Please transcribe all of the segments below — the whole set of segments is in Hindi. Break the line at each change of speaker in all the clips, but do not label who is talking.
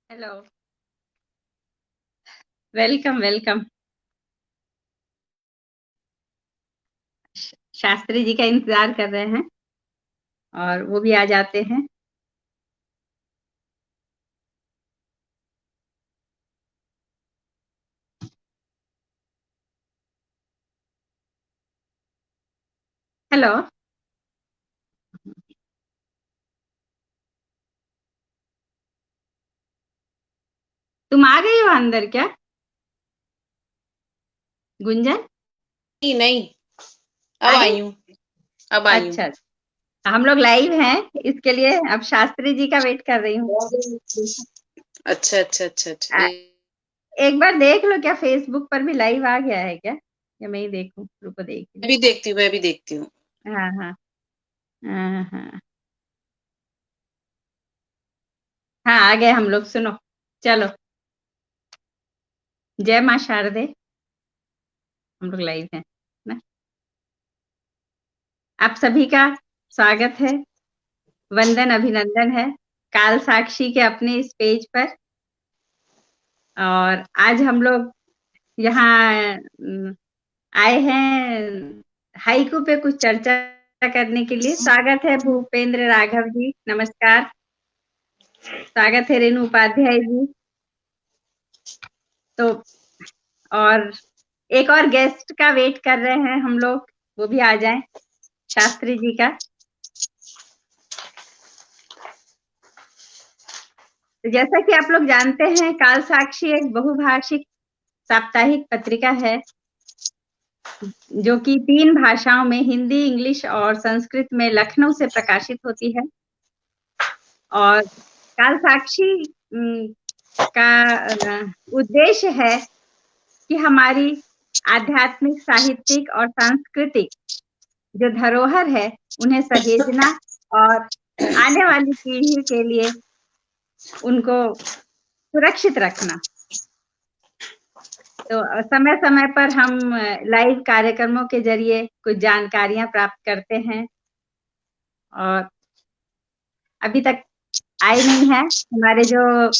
Hello. Welcome welcome. Shastri ji का इंतजार कर रहे हैं और वो भी आ जाते हैं। हेलो। तुम आ गई हो अंदर क्या, गुंजन?
नहीं नहीं। अब
आ गई?
आई हूँ। अब आई हूँ।
अच्छा, हम लोग लाइव हैं, इसके लिए अब शास्त्री जी का वेट कर रही हूँ।
अच्छा अच्छा अच्छा अच्छा।
आ- एक बार देख लो, क्या फेसबुक पर भी लाइव आ गया है क्या, या मैं ही देखूं? रुको देख
मैं
लूं।
भी देखती हूँ, मैं भी देखती हूँ।
हाँ हाँ हाँ हाँ। हाँ आ गए हम लोग, सुनो। चलो, जय माँ शारदे। हम लोग लाइव हैं ना। आप सभी का स्वागत है, वंदन अभिनंदन है काल साक्षी के अपने इस पेज पर। और आज हम लोग यहाँ आए हैं हाइकू पे कुछ चर्चा करने के लिए। स्वागत है भूपेंद्र राघव जी, नमस्कार। स्वागत है रेणु उपाध्याय जी। तो और एक और गेस्ट का वेट कर रहे हैं हम लोग, वो भी आ जाएं, शास्त्री जी का। तो जैसा कि आप लोग जानते हैं, काल साक्षी एक बहुभाषिक साप्ताहिक पत्रिका है जो कि 3 भाषाओं में, हिंदी, इंग्लिश और संस्कृत में, लखनऊ से प्रकाशित होती है। और काल साक्षी का उद्देश्य है कि हमारी आध्यात्मिक, साहित्यिक और सांस्कृतिक जो धरोहर है उन्हें सहेजना और आने वाली पीढ़ी के लिए उनको सुरक्षित रखना। तो समय समय पर हम लाइव कार्यक्रमों के जरिए कुछ जानकारियां प्राप्त करते हैं। और अभी तक आए नहीं है हमारे जो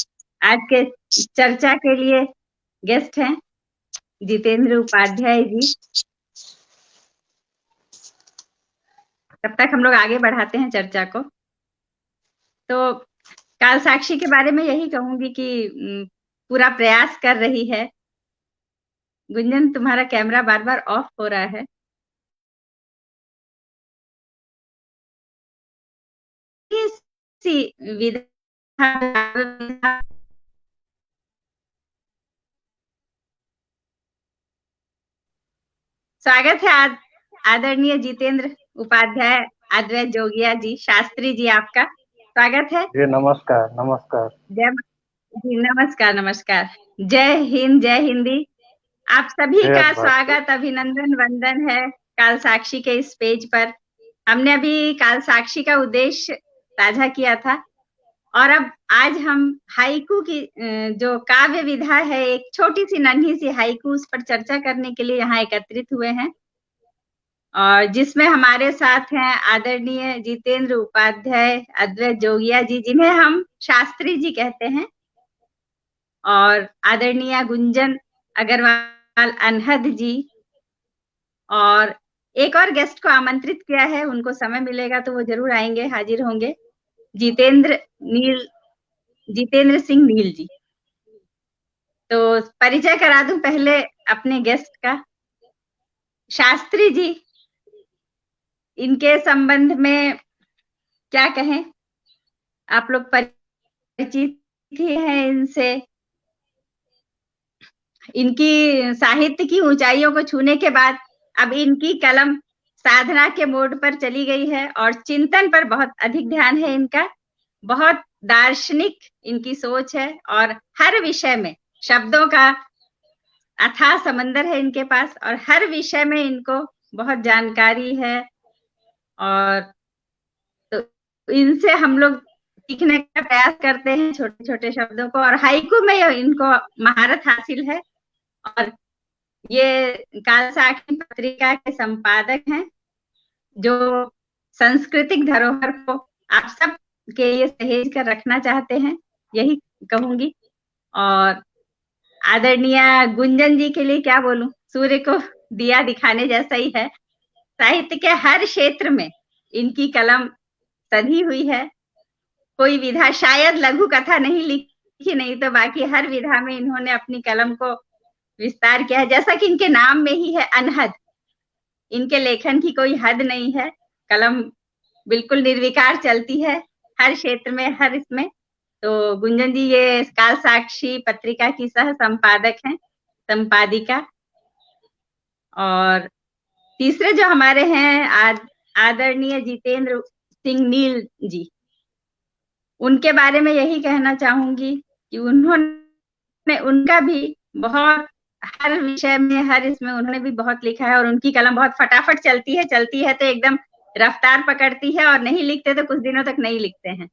आज के चर्चा के लिए गेस्ट हैं, जितेंद्र उपाध्याय जी। तब तक हम लोग आगे बढ़ाते हैं चर्चा को। तो काल साक्षी के बारे में यही कहूंगी कि पूरा प्रयास कर रही है। गुंजन, तुम्हारा कैमरा बार बार ऑफ हो रहा है। सी विधा स्वागत है आदरणीय जितेंद्र उपाध्याय, अद्वैत जोगिया जी, शास्त्री जी, आपका स्वागत है।
जी नमस्कार नमस्कार।
जय जी, नमस्कार नमस्कार। जय हिंद, जय हिंदी। आप सभी
जय
का
भारत।
स्वागत, अभिनंदन, वंदन है काल साक्षी के इस पेज पर। हमने अभी काल साक्षी का उद्देश्य साझा किया था और अब आज हम हाइकू की जो काव्य विधा है, एक छोटी सी नन्ही सी हाइकू, उस पर चर्चा करने के लिए यहाँ एकत्रित हुए हैं। और जिसमें हमारे साथ हैं आदरणीय जितेंद्र उपाध्याय, अद्वैत जोगिया जी, जिन्हें हम शास्त्री जी कहते हैं, और आदरणीय गुंजन अग्रवाल अनहद जी। और एक और गेस्ट को आमंत्रित किया है, उनको समय मिलेगा तो वो जरूर आएंगे, हाजिर होंगे, जितेंद्र नील, जितेंद्र सिंह नील जी। तो परिचय करा दूं पहले अपने गेस्ट का। शास्त्री जी, इनके संबंध में क्या कहें, आप लोग परिचित ही हैं इनसे। इनकी साहित्य की ऊंचाइयों को छूने के बाद अब इनकी कलम साधना के मोड पर चली गई है और चिंतन पर बहुत अधिक ध्यान है इनका। बहुत दार्शनिक इनकी सोच है और हर विषय में शब्दों का अथाह समंदर है इनके पास, और हर विषय में इनको बहुत जानकारी है। और तो इनसे हम लोग सीखने का प्रयास करते हैं छोटे छोटे शब्दों को, और हाइकू में इनको महारत हासिल है। और ये काल साक्षी पत्रिका के संपादक हैं, जो सांस्कृतिक धरोहर को आप सब के लिए सहेज कर रखना चाहते हैं, यही कहूंगी। और आदरणीय गुंजन जी के लिए क्या बोलूं, सूर्य को दिया दिखाने जैसा ही है। साहित्य के हर क्षेत्र में इनकी कलम सधी हुई है। कोई विधा, शायद लघु कथा नहीं लिखी, नहीं तो बाकी हर विधा में इन्होंने अपनी कलम को विस्तार किया है। जैसा कि इनके नाम में ही है अनहद, इनके लेखन की कोई हद नहीं है। कलम बिल्कुल निर्विकार चलती है हर क्षेत्र में, हर इसमें। तो गुंजन जी ये काल साक्षी पत्रिका की सह संपादक हैं, संपादिका। और तीसरे जो हमारे हैं आदरणीय जितेंद्र सिंह नील जी, उनके बारे में यही कहना चाहूंगी कि उन्होंने, उनका भी बहुत, हर विषय में, हर इसमें उन्होंने भी बहुत लिखा है। और उनकी कलम बहुत फटाफट चलती है तो एकदम रफ्तार पकड़ती है, और नहीं लिखते तो कुछ दिनों तक नहीं लिखते हैं।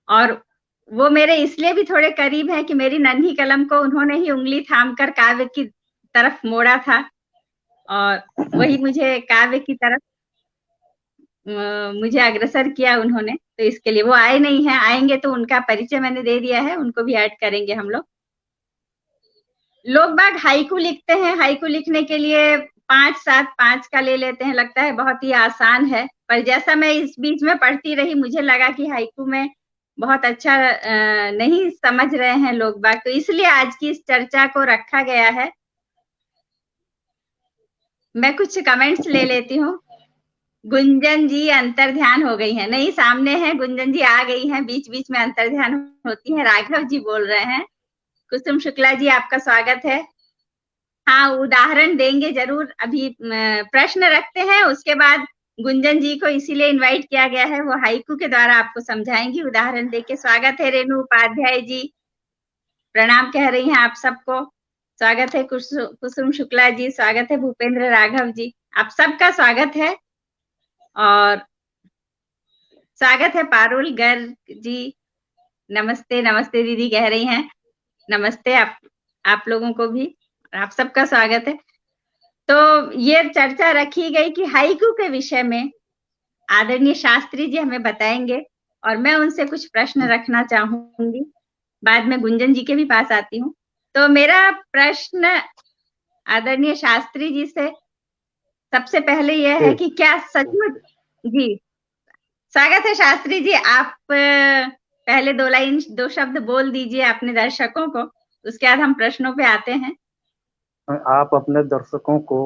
और वो मेरे इसलिए भी थोड़े करीब है कि मेरी नन्ही कलम को उन्होंने ही उंगली थामकर काव्य की तरफ मोड़ा था, और वही मुझे काव्य की तरफ मुझे अग्रसर किया उन्होंने। तो इसके लिए वो आए नहीं है, आएंगे तो उनका परिचय मैंने दे दिया है, उनको भी ऐड करेंगे हम लोग। लोग बाग हाइकू लिखते हैं, हाइकू लिखने के लिए 5-7-5 का ले लेते हैं, लगता है बहुत ही आसान है। पर जैसा मैं इस बीच में पढ़ती रही, मुझे लगा कि हाइकू में बहुत अच्छा नहीं समझ रहे हैं लोग बाग, तो इसलिए आज की इस चर्चा को रखा गया है। मैं कुछ कमेंट्स ले लेती हूँ। गुंजन जी अंतर ध्यान हो गई है, नहीं सामने है, गुंजन जी आ गई हैं, बीच बीच में अंतर ध्यान होती है। राघव जी बोल रहे हैं। कुसुम शुक्ला जी आपका स्वागत है। हाँ, उदाहरण देंगे जरूर। अभी प्रश्न रखते हैं, उसके बाद गुंजन जी को इसीलिए इनवाइट किया गया है, वो हाइकू के द्वारा आपको समझाएंगी उदाहरण देके। स्वागत है रेणु उपाध्याय जी, प्रणाम कह रही हैं आप सबको। स्वागत है कुसुम शुक्ला जी, स्वागत है भूपेंद्र राघव जी, आप सबका स्वागत है। और स्वागत है पारुल गर्ग जी, नमस्ते नमस्ते दीदी कह रही हैं। नमस्ते आप लोगों को भी, आप सबका स्वागत है। तो ये चर्चा रखी गई कि हाइकू के विषय में आदरणीय शास्त्री जी हमें बताएंगे, और मैं उनसे कुछ प्रश्न रखना चाहूंगी। बाद में गुंजन जी के भी पास आती हूँ। तो मेरा प्रश्न आदरणीय शास्त्री जी से सबसे पहले यह है कि क्या सचमुच, जी स्वागत है शास्त्री जी, आप पहले 2 लाइन 2 शब्द बोल दीजिए अपने दर्शकों को, उसके बाद हम प्रश्नों पे आते हैं।
आप अपने दर्शकों को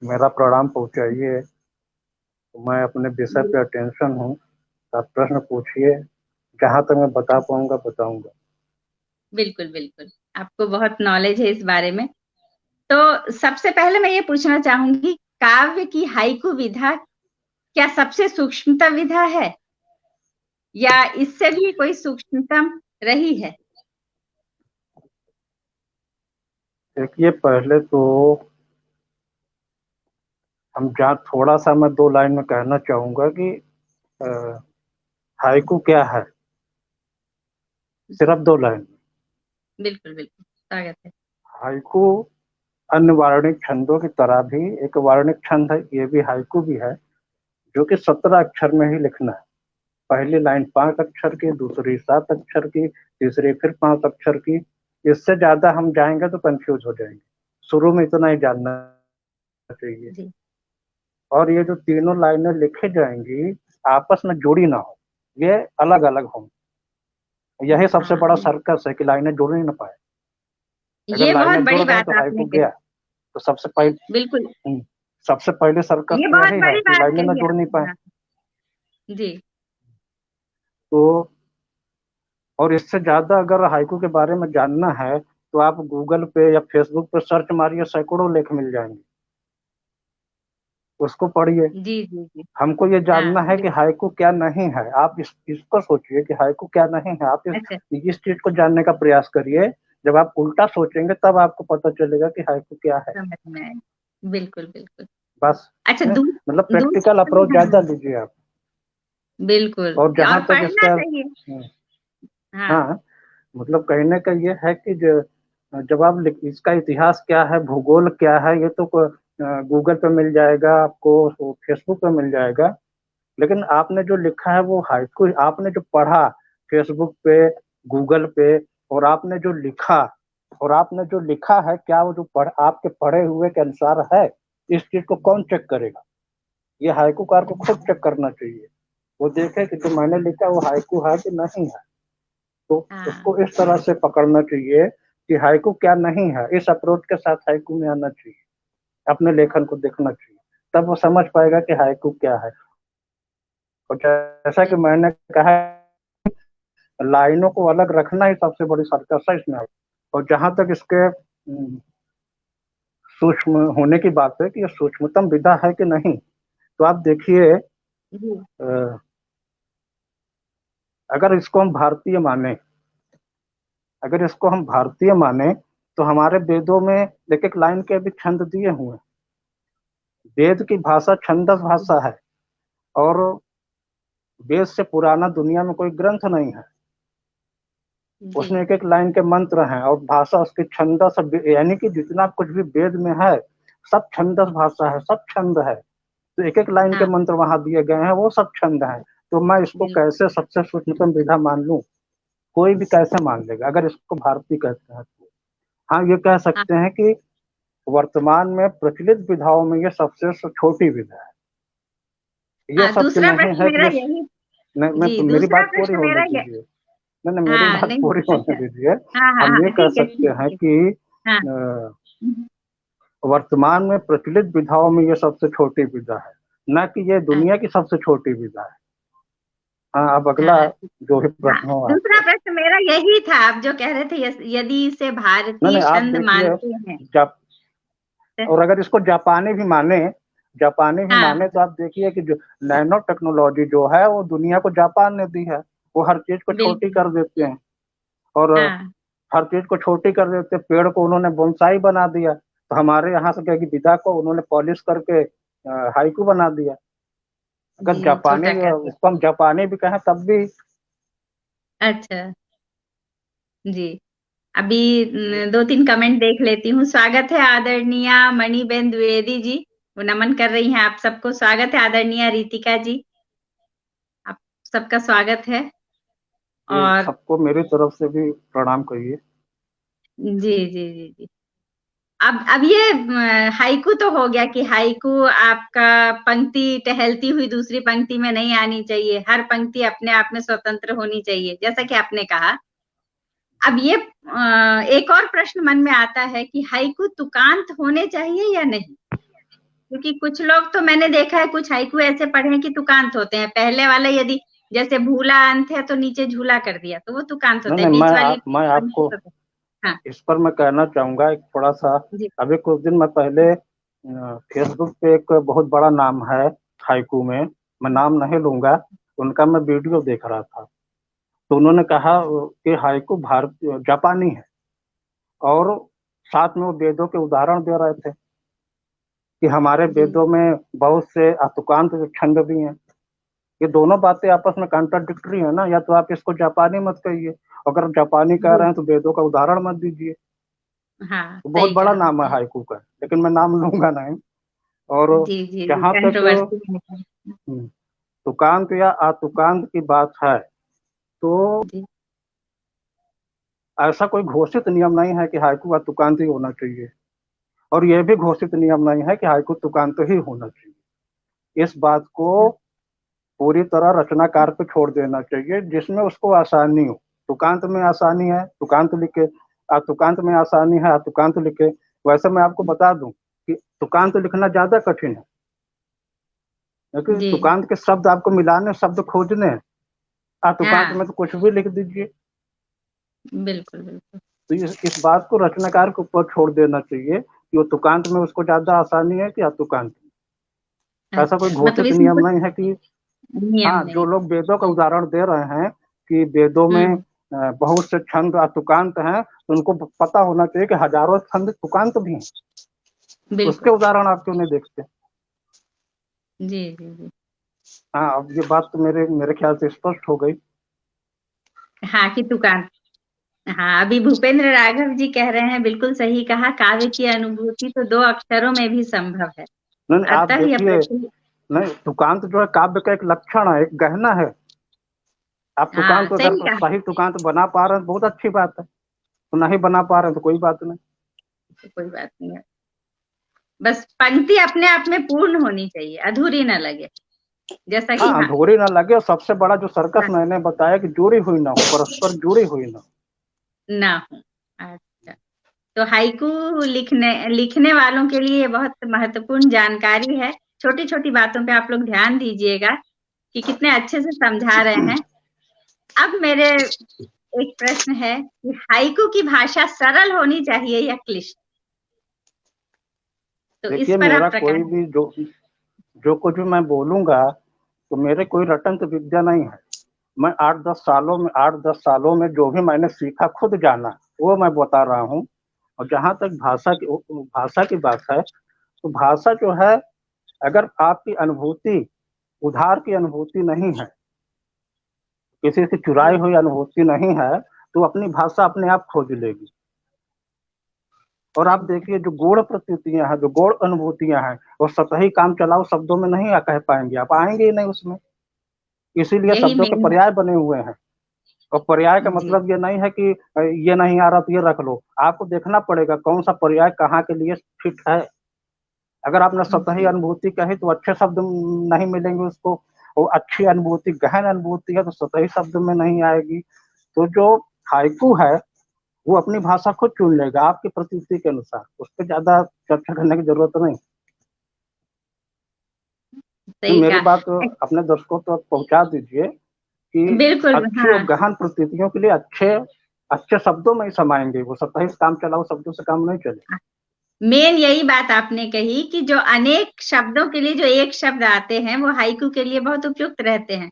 मेरा प्रणाम पहुंचाइए। तो मैं अपने विषय पे अटेंशन हूँ। आप प्रश्न पूछिए, जहां तक मैं बता पाऊंगा बताऊंगा।
बिल्कुल बिल्कुल, आपको बहुत नॉलेज है इस बारे में। तो सबसे पहले मैं ये पूछना चाहूंगी, काव्य की हाइकू विधा क्या सबसे सूक्ष्मतम विधा है, या इससे भी कोई सूक्ष्मतम रही है?
देखिए, पहले तो हम जहाँ थोड़ा सा मैं 2 लाइन में कहना चाहूंगा कि हाइकू क्या है, सिर्फ 2 लाइन।
बिल्कुल बिल्कुल, स्वागत है।
हाइकू अन्य वार्णिक छंदों की तरह भी एक वार्णिक छंद है, ये भी हाइकू भी है, जो कि 17 अक्षर में ही लिखना है। पहली लाइन 5 अक्षर की, दूसरी 7 अक्षर की, तीसरी फिर 5 अक्षर की। इससे ज्यादा हम जाएंगे तो कंफ्यूज हो जाएंगे। शुरू में इतना ही जानना चाहिए।
जी।
और ये जो तीनों लाइनें लिखी जाएंगी आपस में जुड़ी ना हो, ये अलग अलग हो। यही सबसे बड़ा सर्कस है कि लाइनें जुड़ ही ना पाए। अगर
ये बहुत
लाइनें
बड़ी
जुड़ गई
बात
तो
आपने
हाइकू
कही।
गया। तो
बिल्कुल,
सबसे पहले सर्कस
ये
तो
बहुत
यही है
बड़ी
कि
बात
लाइनें ना
कही
जुड़ नहीं पाए।
आपने। जी।
तो और इससे ज्यादा अगर हाइकू के बारे में जानना है तो आप गूगल पे या फेसबुक पे सर्च मारिए, सैकड़ों लेख मिल जाएंगे, उसको पढ़िए।
जी जी जी।
हमको ये जानना
हाँ,
है कि हाइकू क्या नहीं है। आप इसको सोचिए कि हाइकू क्या नहीं है। आप
अच्छा,
इस चीज को जानने का प्रयास करिए। जब आप उल्टा सोचेंगे तब आपको पता चलेगा कि हाइकू क्या है।
समझ में आया। बिल्कुल बिल्कुल।
बस
अच्छा,
मतलब प्रैक्टिकल
दूसरा
अप्रोच
हाँ,
ज्यादा लीजिए आप।
बिल्कुल,
और
और
जहां तक
पढ़ना
इसका
चाहिए। हाँ,
हाँ, मतलब कहने का ये है कि जब आप इसका इतिहास क्या है, भूगोल क्या है, ये तो गूगल पे मिल जाएगा आपको, फेसबुक पे मिल जाएगा। लेकिन आपने जो लिखा है वो हाइकू, आपने जो पढ़ा फेसबुक पे, गूगल पे, और आपने जो लिखा है क्या वो जो आपके पढ़े हुए के अनुसार है, इस चीज को कौन चेक करेगा? ये हाइकूकार को खुद चेक करना चाहिए, वो देखे कि जो मैंने लिखा वो हाइकू है कि नहीं है। तो उसको इस तरह से पकड़ना चाहिए कि हाइकू क्या नहीं है, इस अप्रोच के साथ हाइकू में आना चाहिए, अपने लेखन को देखना चाहिए, तब वो समझ पाएगा कि हाइकू क्या है। और जैसा कि मैंने कहा, लाइनों को अलग रखना ही सबसे बड़ी सर्कस है इसमें। और जहां तक इसके सूक्ष्म होने की बात है कि ये सूक्ष्मतम विधा है कि नहीं, तो आप देखिए, अगर इसको हम भारतीय माने तो हमारे वेदों में एक एक लाइन के भी छंद दिए हुए हैं। वेद की भाषा छंदस भाषा है, और वेद से पुराना दुनिया में कोई ग्रंथ नहीं है। उसमें एक एक लाइन के मंत्र हैं, और भाषा उसकी छंदस, यानी कि जितना कुछ भी वेद में है सब छंदस भाषा है, सब छंद है। तो एक एक लाइन के मंत्र वहां दिए गए हैं, वो सब छंद हैं। तो मैं इसको कैसे सबसे सूक्ष्मतम विधा मान लूं? कोई भी कैसे मान लेगा अगर इसको भारतीय कहते हैं तो। हाँ, ये कह सकते हैं कि वर्तमान में प्रचलित विधाओं में ये सबसे छोटी विधा है। ये सत्य नहीं है कि मेरी बात पूरी होने दीजिए, नहीं मेरी बात पूरी होने दीजिए। हम ये कह सकते हैं कि वर्तमान में प्रचलित विधाओं में ये सबसे छोटी विधा है, न कि ये दुनिया की सबसे छोटी विधा है। हाँ, अब अगला जो भी प्रश्न हो।
दूसरा प्रश्न मेरा यही था, आप जो कह रहे थे यदि इसे भारतीय छंद मानते हैं,
और अगर इसको जापानी भी माने तो आप देखिए कि जो नैनो टेक्नोलॉजी जो है वो दुनिया को जापान ने दी है। वो हर चीज को छोटी कर देते हैं, और हर चीज को छोटी कर देते हैं। पेड़ को उन्होंने बोनसाई बना दिया, तो हमारे यहाँ से क्या विधा को उन्होंने पॉलिश करके हाइकू बना दिया। अगर जापानी, उसको हम जापानी भी कहें तब भी।
अच्छा जी, अभी 2-3 कमेंट देख लेती हूँ। स्वागत है आदरणीय मणिबेन द्विवेदी जी, वो नमन कर रही हैं आप सबको। स्वागत है आदरणीय रितिका जी, आप सबका स्वागत है। और
सबको मेरी तरफ से भी प्रणाम कहिए।
जी जी जी जी। अब ये हाइकू तो हो गया कि हाइकू आपका पंक्ति टहलती हुई दूसरी पंक्ति में नहीं आनी चाहिए, हर पंक्ति अपने आप में स्वतंत्र होनी चाहिए, जैसा कि आपने कहा। अब ये एक और प्रश्न मन में आता है कि हाइकू तुकांत होने चाहिए या नहीं, क्योंकि कुछ लोग तो मैंने देखा है, कुछ हाइकू ऐसे पढ़े हैं कि तुकांत होते हैं। पहले वाला यदि जैसे भूला अंत है तो नीचे झूला कर दिया तो वो तुकांत होता है। बीच वाली
मैं आपको इस पर मैं कहना चाहूंगा एक थोड़ा सा। अभी कुछ दिन मैं पहले फेसबुक पे एक बहुत बड़ा नाम है हाइकू में, मैं नाम नहीं लूंगा, उनका मैं वीडियो देख रहा था। तो उन्होंने कहा कि हाइकू भारतीय जापानी है, और साथ में वो वेदों के उदाहरण दे रहे थे कि हमारे वेदों में बहुत से अतुकांत छंद भी हैं। ये दोनों बातें आपस में कॉन्ट्राडिक्टरी है ना, या तो आप इसको जापानी मत कहिए, अगर जपानी कह रहे हैं तो वेदों का उदाहरण मत दीजिए। तो बहुत बड़ा नाम है हाइकू का, लेकिन मैं नाम लूंगा नहीं। और जहां तक तुकांत या अतुकांत की बात है, तो ऐसा कोई घोषित नियम नहीं है कि हाइकू अतुकांत ही होना चाहिए, और यह भी घोषित नियम नहीं है कि हाइकू तुकांत ही होना चाहिए। इस बात को पूरी तरह रचनाकार पे छोड़ देना चाहिए, जिसमें उसको आसानी हो। तुकांत में आसानी है, तुकांत लिखे, अतुकांत में आसानी है, अतुकांत लिखे। वैसे मैं आपको बता दूं कि तुकांत लिखना ज्यादा कठिन है, क्योंकि तुकांत के शब्द आपको मिलाने, शब्द खोजने हैं। अतुकांत में तो कुछ भी लिख दीजिए।
बिल्कुल बिल्कुल।
तो इस बात को रचनाकार के ऊपर छोड़ देना चाहिए कि वो तुकांत में उसको ज्यादा आसानी है कि अतुकांत में। ऐसा कोई घोषित नियम नहीं है कि हाँ, जो लोग वेदों का उदाहरण दे रहे हैं कि वेदों में बहुत से छंद अतुकांत हैं, तो उनको पता होना चाहिए कि हजारों छंद तुकांत भी हैं। उसके उदाहरण आप क्यों नहीं देखते?
जी जी जी।
हाँ, अब ये बात तो मेरे ख्याल से स्पष्ट हो गई।
हाँ, कि तुकांत। हाँ, अभी भूपेंद्र राघव जी कह रहे हैं, बिल्कुल सही कहा, काव्य की अनुभूति तो 2 अक्षरों में भी संभव है।
नहीं, आप देखिए, नहीं, तुकांत जो है काव्य का एक लक्षण है, एक गहना है। आप तुकांत अगर सही तुकांत बना पा रहे हैं बहुत अच्छी बात है, तो नहीं बना पा रहे तो कोई बात नहीं,
तो कोई बात नहीं है, बस पंक्ति अपने आप में पूर्ण होनी चाहिए, अधूरी ना लगे, जैसा कि
हाँ, अधूरी ना लगे। और सबसे बड़ा जो सर्कस मैंने बताया कि जुड़ी हुई ना हो, परस्पर जुड़ी हुई ना
ना हो। अच्छा, तो हाइकू लिखने वालों के लिए बहुत महत्वपूर्ण जानकारी है। छोटी छोटी बातों पे आप लोग ध्यान दीजिएगा कि कितने अच्छे से समझा रहे हैं। अब मेरे एक प्रश्न है कि हाइकू की भाषा सरल होनी चाहिए या क्लिष्ट? तो इस
देखिए,
पर
मेरा
आप प्रकाश।
कोई भी जो कुछ भी मैं बोलूंगा तो मेरे कोई रटंत विद्या नहीं है। मैं 8-10 सालों में जो भी मैंने सीखा, खुद जाना, वो मैं बता रहा हूँ। और जहां तक भाषा की बात है, तो भाषा जो है, अगर आपकी अनुभूति, उधार की अनुभूति नहीं है, किसी से चुराई हुई अनुभूति नहीं है, तो अपनी भाषा अपने आप खोज लेगी। और आप देखिए, जो गूढ़ प्रतीतियां हैं, जो गूढ़ अनुभूतियां हैं, वो सतही काम चलाओ शब्दों में नहीं कह पाएंगे, आप आएंगे ही नहीं उसमें। इसीलिए
यही
शब्दों के
मेन
पर्याय बने हुए हैं। और पर्याय का
जी
मतलब ये नहीं है कि ये नहीं आ रहा तो ये रख लो। आपको देखना पड़ेगा कौन सा पर्याय कहाँ के लिए फिट है। अगर आपने सतही
जी
अनुभूति कही तो अच्छे शब्द नहीं मिलेंगे उसको। वो अच्छी अनुभूति, गहन अनुभूति है तो सतही शब्द में नहीं आएगी। तो जो हाइकू है, वो अपनी भाषा खुद चुन लेगा आपकी प्रतीति के अनुसार, उस पर ज्यादा चर्चा करने की जरूरत नहीं। तो
सही
मेरी बात
कहा।
अपने दर्शकों तक पहुंचा दीजिए कि
बिल्कुल
अच्छी और
हाँ,
गहन प्रतीतियों के लिए अच्छे अच्छे शब्दों में ही समाएंगे। वो सतही काम चलाओ शब्दों से काम नहीं चले।
मेन यही बात आपने कही कि जो अनेक शब्दों के लिए जो एक शब्द आते हैं वो हाइकू के लिए बहुत उपयुक्त रहते हैं,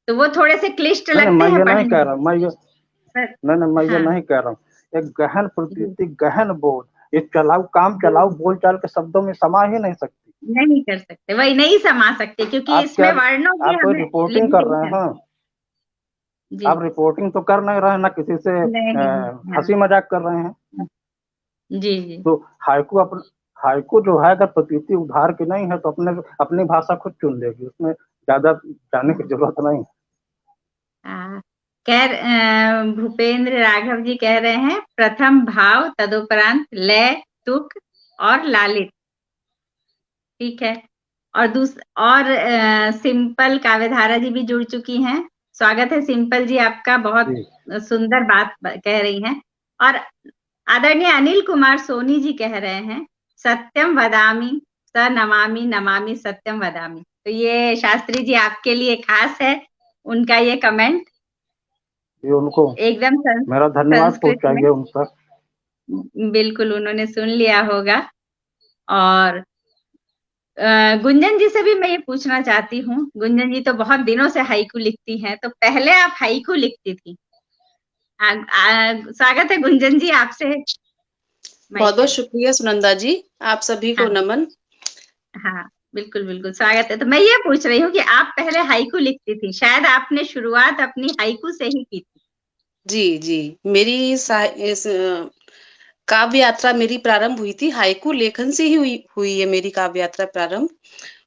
तो वो थोड़े से क्लिष्ट
नहीं नहीं,
लगते
मैं
हैं
ये नहीं
पढ़ने
कह
में।
रहा, मैं ये
पर-
नहीं नहीं, मैं ये
हाँ
नहीं कह रहा हूँ। एक गहन
जी,
प्रतीति, गहन बोध, ये चलाऊ काम चलाऊ बोलचाल के शब्दों में समा ही नहीं सकती।
नहीं कर सकते, वही नहीं समा सकते, क्योंकि
आप क्या,
इसमें वर्णों की
आप कोई
हमें
रिपोर्टिंग कर रहे
लिमिटेशन।
हैं?
जी
आप रिपोर्टिंग तो कर नहीं रहे हैं ना, किसी से
नहीं नहीं हाँ
हंसी मजाक कर रहे हैं।
जी जी
तो हाइकू जो है, अगर प्रतीति उधार की नहीं है तो अपनी भाषा खुद चुन लेगी, उसमें ज्यादा जाने की जरूरत नहीं।
भूपेंद्र राघव जी कह रहे हैं प्रथम भाव तदुपरांत लय तुक और लालित, ठीक है। और सिंपल काव्यधारा जी भी जुड़ चुकी हैं। स्वागत है सिंपल जी आपका, बहुत
जी
सुंदर बात कह रही हैं। और आदरणीय अनिल कुमार सोनी जी कह रहे हैं सत्यम वदामि स नमामि नमामि सत्यम वदामि। तो ये शास्त्री जी आपके लिए खास है, उनका ये कमेंट
ये उनको
एकदम
मेरा धन्यवाद
संस्कृत में।
पहुंचाइए उन तक।
बिल्कुल उन्होंने सुन लिया होगा। और गुंजन जी से भी मैं ये पूछना चाहती हूँ, गुंजन जी तो बहुत दिनों से हाइकू लिखती हैं, तो पहले आप हाइकू लिखती थी। स्वागत है गुंजन जी आपसे।
बहुत बहुत शुक्रिया सुनंदा जी, आप सभी को
हाँ
नमन।
हाँ बिल्कुल बिल्कुल स्वागत है। तो मैं ये पूछ रही हूँ कि आप पहले हाइकू लिखती थी, शायद आपने शुरुआत अपनी हाइकू से ही की थी।
जी जी, मेरी इस काव्य यात्रा मेरी प्रारंभ हुई थी, हाइकू लेखन से ही हुई है मेरी काव्य यात्रा प्रारंभ।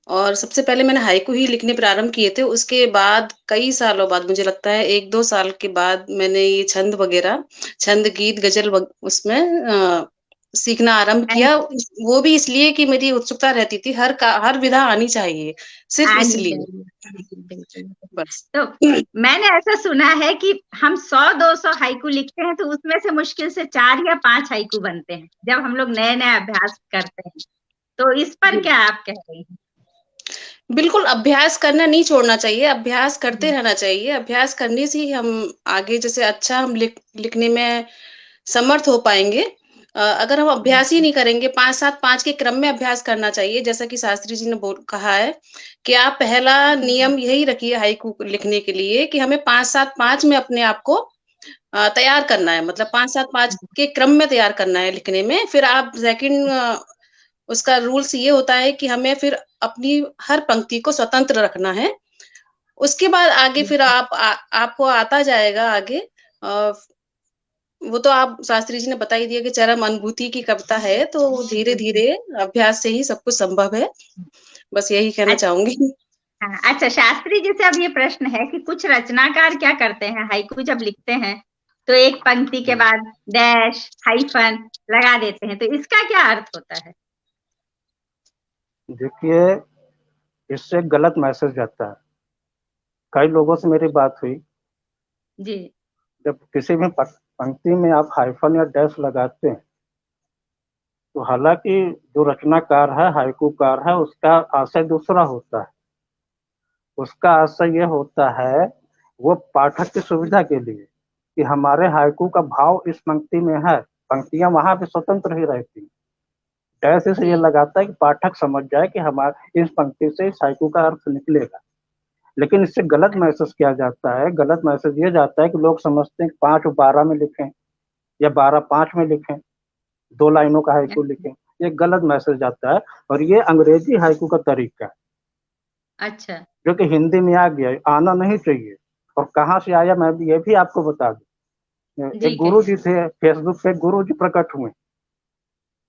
और सबसे पहले मैंने हाइकू ही लिखने प्रारंभ किए थे। उसके बाद कई सालों बाद, मुझे लगता है 1-2 साल के बाद, मैंने ये छंद वगैरह, छंद गीत गजल उसमें सीखना आरंभ किया। वो भी इसलिए कि मेरी उत्सुकता रहती थी, हर विधा आनी चाहिए, सिर्फ
आनी
इसलिए
चाहिए बिल्कुल।
बस।
तो मैंने ऐसा सुना है कि हम 100-200 हाइकू लिखते हैं तो उसमें से मुश्किल से 4 या 5 हाइकू बनते हैं जब हम लोग नए नए अभ्यास करते हैं। तो इस पर क्या आप कह रही हैं?
बिल्कुल, अभ्यास करना नहीं छोड़ना चाहिए, अभ्यास करते रहना चाहिए। अभ्यास करने से ही हम आगे जैसे अच्छा हम लिखने में समर्थ हो पाएँगे। अगर हम अभ्यास ही नहीं करेंगे, 5-7-5 के क्रम में अभ्यास करना चाहिए, जैसा कि शास्त्री जी ने कहा है कि आप पहला नियम यही रखिए हाइकू लिखने के लिए कि हमें 5-7-5 में अपने आप को तैयार करना है। मतलब 5-7-5 के क्रम में तैयार करना है लिखने में। फिर आप सेकंड उसका रूल्स ये होता है कि हमें फिर अपनी हर पंक्ति को स्वतंत्र रखना है। उसके बाद आगे फिर आपको आता जाएगा आगे। अ, वो तो आप शास्त्री जी ने बता ही दिया कि चरम अनुभूति की कविता है, तो धीरे-धीरे अभ्यास से ही सब कुछ संभव है। बस यही कहना चाहूँगी।
अच्छा शास्त्री जी से अब ये प्रश्न है कि कुछ रचनाकार क्या करते हैं हाइकू जब लिखते हैं तो एक पंक्ति के बाद डैश हाइफन लगा देते हैं, तो इसका क्या अर्थ होता है?
देखिए, इससे गलत मैसेज जाता है। कई लोगों से मेरी बात हुई,
जी
जब किसी भी पंक्ति में आप हाइफन या डैश लगाते हैं, तो हालांकि जो रचनाकार है, हाइकूकार है, उसका आशय दूसरा होता है। उसका आशय ये होता है, वो पाठक की सुविधा के लिए कि हमारे हाइकू का भाव इस पंक्ति में है, पंक्तियां वहां पे स्वतंत्र ही रहती। डैश इसलिए ये लगाता है कि पाठक समझ जाए कि हमारे इस पंक्ति से इस हाइकू का अर्थ निकलेगा। लेकिन इससे गलत मैसेज किया जाता है। गलत मैसेज ये जाता है कि लोग समझते हैं कि 5 और 12 में लिखें या 12 5 में लिखें, 2 लाइनों का हाइकू लिखें। ये गलत मैसेज जाता है और ये अंग्रेजी हाइकू का तरीका है,
अच्छा
जो कि हिंदी में आ गया, आना नहीं चाहिए। और कहाँ से आया मैं भी ये भी आपको बता दूं।
जी
एक गुरु जी थे, फेसबुक पे गुरु जी प्रकट हुए।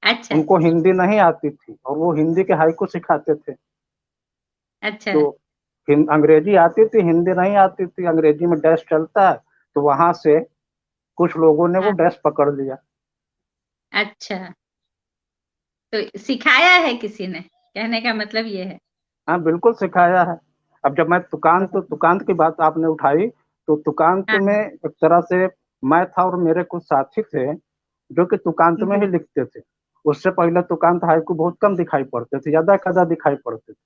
अच्छा
उनको हिंदी नहीं आती थी और वो हिंदी के हाइकू सिखाते थे।
अच्छा
तो अंग्रेजी आती थी, हिंदी नहीं आती थी। अंग्रेजी में डैश चलता है, तो वहां से कुछ लोगों ने वो
हाँ
डैश पकड़ लिया।
अच्छा, तो सिखाया है किसी ने, कहने का मतलब ये है।
हाँ, बिल्कुल सिखाया है। अब जब मैं तुकांत की बात आपने उठाई, तो तुकांत
हाँ
में
हाँ
एक तरह से मैं था और मेरे कुछ साथी थे जो कि तुकांत में ही
जी
लिखते थे। उससे पहले तुकांत हाइकू बहुत कम दिखाई पड़ते थे, ज्यादा कदा दिखाई पड़ते थे।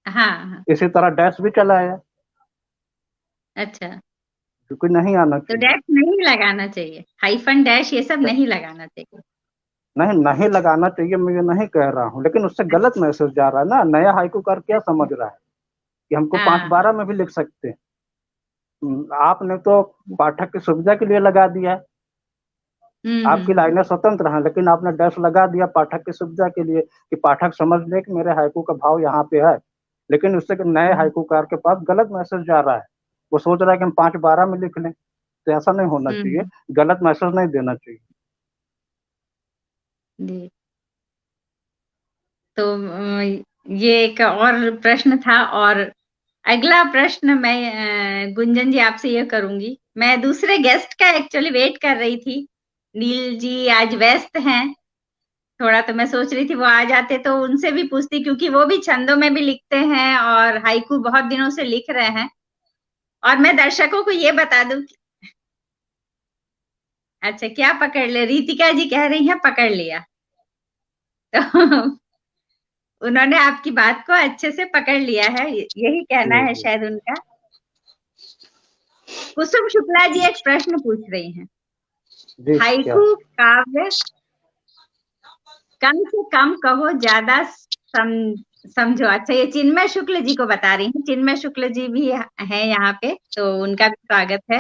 हाँ हाँ
इसी तरह डैश भी चलाया,
अच्छा,
क्योंकि नहीं आना
तो
चाहिए।
डैश नहीं लगाना चाहिए, हाइफन डैश ये सब नहीं लगाना चाहिए।
नहीं, नहीं लगाना चाहिए, मैं ये नहीं कह रहा हूँ, लेकिन उससे गलत
अच्छा
मैसेज जा रहा है ना। नया हाइकू कर क्या समझ रहा है कि हमको 5
हाँ
12 में भी लिख सकते हैं। आपने तो पाठक की सुविधा के लिए लगा दिया है। आपकी
हम्म।
लाइनें स्वतंत्र हैं, लेकिन आपने डैश लगा दिया पाठक की सुविधा के लिए कि पाठक समझ ले कि मेरे हाइकू का भाव यहाँ पे है। लेकिन उससे नए
हम्म
हाइकूकार के पास गलत मैसेज जा रहा है। वो सोच रहा है कि हम 5 12 में लिख लें, तो ऐसा नहीं होना चाहिए।
हम्म,
गलत मैसेज नहीं देना चाहिए।
जी तो ये एक और प्रश्न था, और अगला प्रश्न मैं गुंजन जी आपसे ये करूंगी। मैं दूसरे गेस्ट का एक्चुअली वेट कर रही थी। नील जी आज व्यस्त हैं थोड़ा, तो मैं सोच रही थी वो आ जाते तो उनसे भी पूछती, क्योंकि वो भी छंदों में भी लिखते हैं और हाइकू बहुत दिनों से लिख रहे हैं। और मैं दर्शकों को ये बता दूं अच्छा क्या पकड़ ले, रीतिका जी कह रही हैं पकड़ लिया। तो उन्होंने आपकी बात को अच्छे से पकड़ लिया है, यही कहना
जी
है
जी
शायद उनका। कुसुम शुक्ला जी एक प्रश्न पूछ रही हैं।
जी। क्या?
हाइकू काव्य कम से कम कहो, ज्यादा समझो। अच्छा, ये चिन्मय शुक्ल जी को बता रही हैं। चिन्मय शुक्ल जी भी है यहाँ पे, तो उनका भी स्वागत है।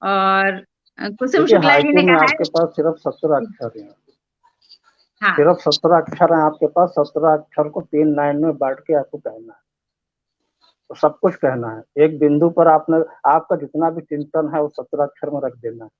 और कुसुम
देखिए,
शुक्ला जी
हाइकू
ने
में
कहा
आपके
है।
पास सिर्फ 17 अक्षर हैं।
हाँ
सिर्फ 17 अक्षर हैं आपके पास। 17 अक्षर को 3 लाइन में बांट के आपको कहना है, तो सब कुछ कहना है। एक बिंदु पर आपने आपका जितना भी चिंतन है वो 17 अक्षर में रख देना है।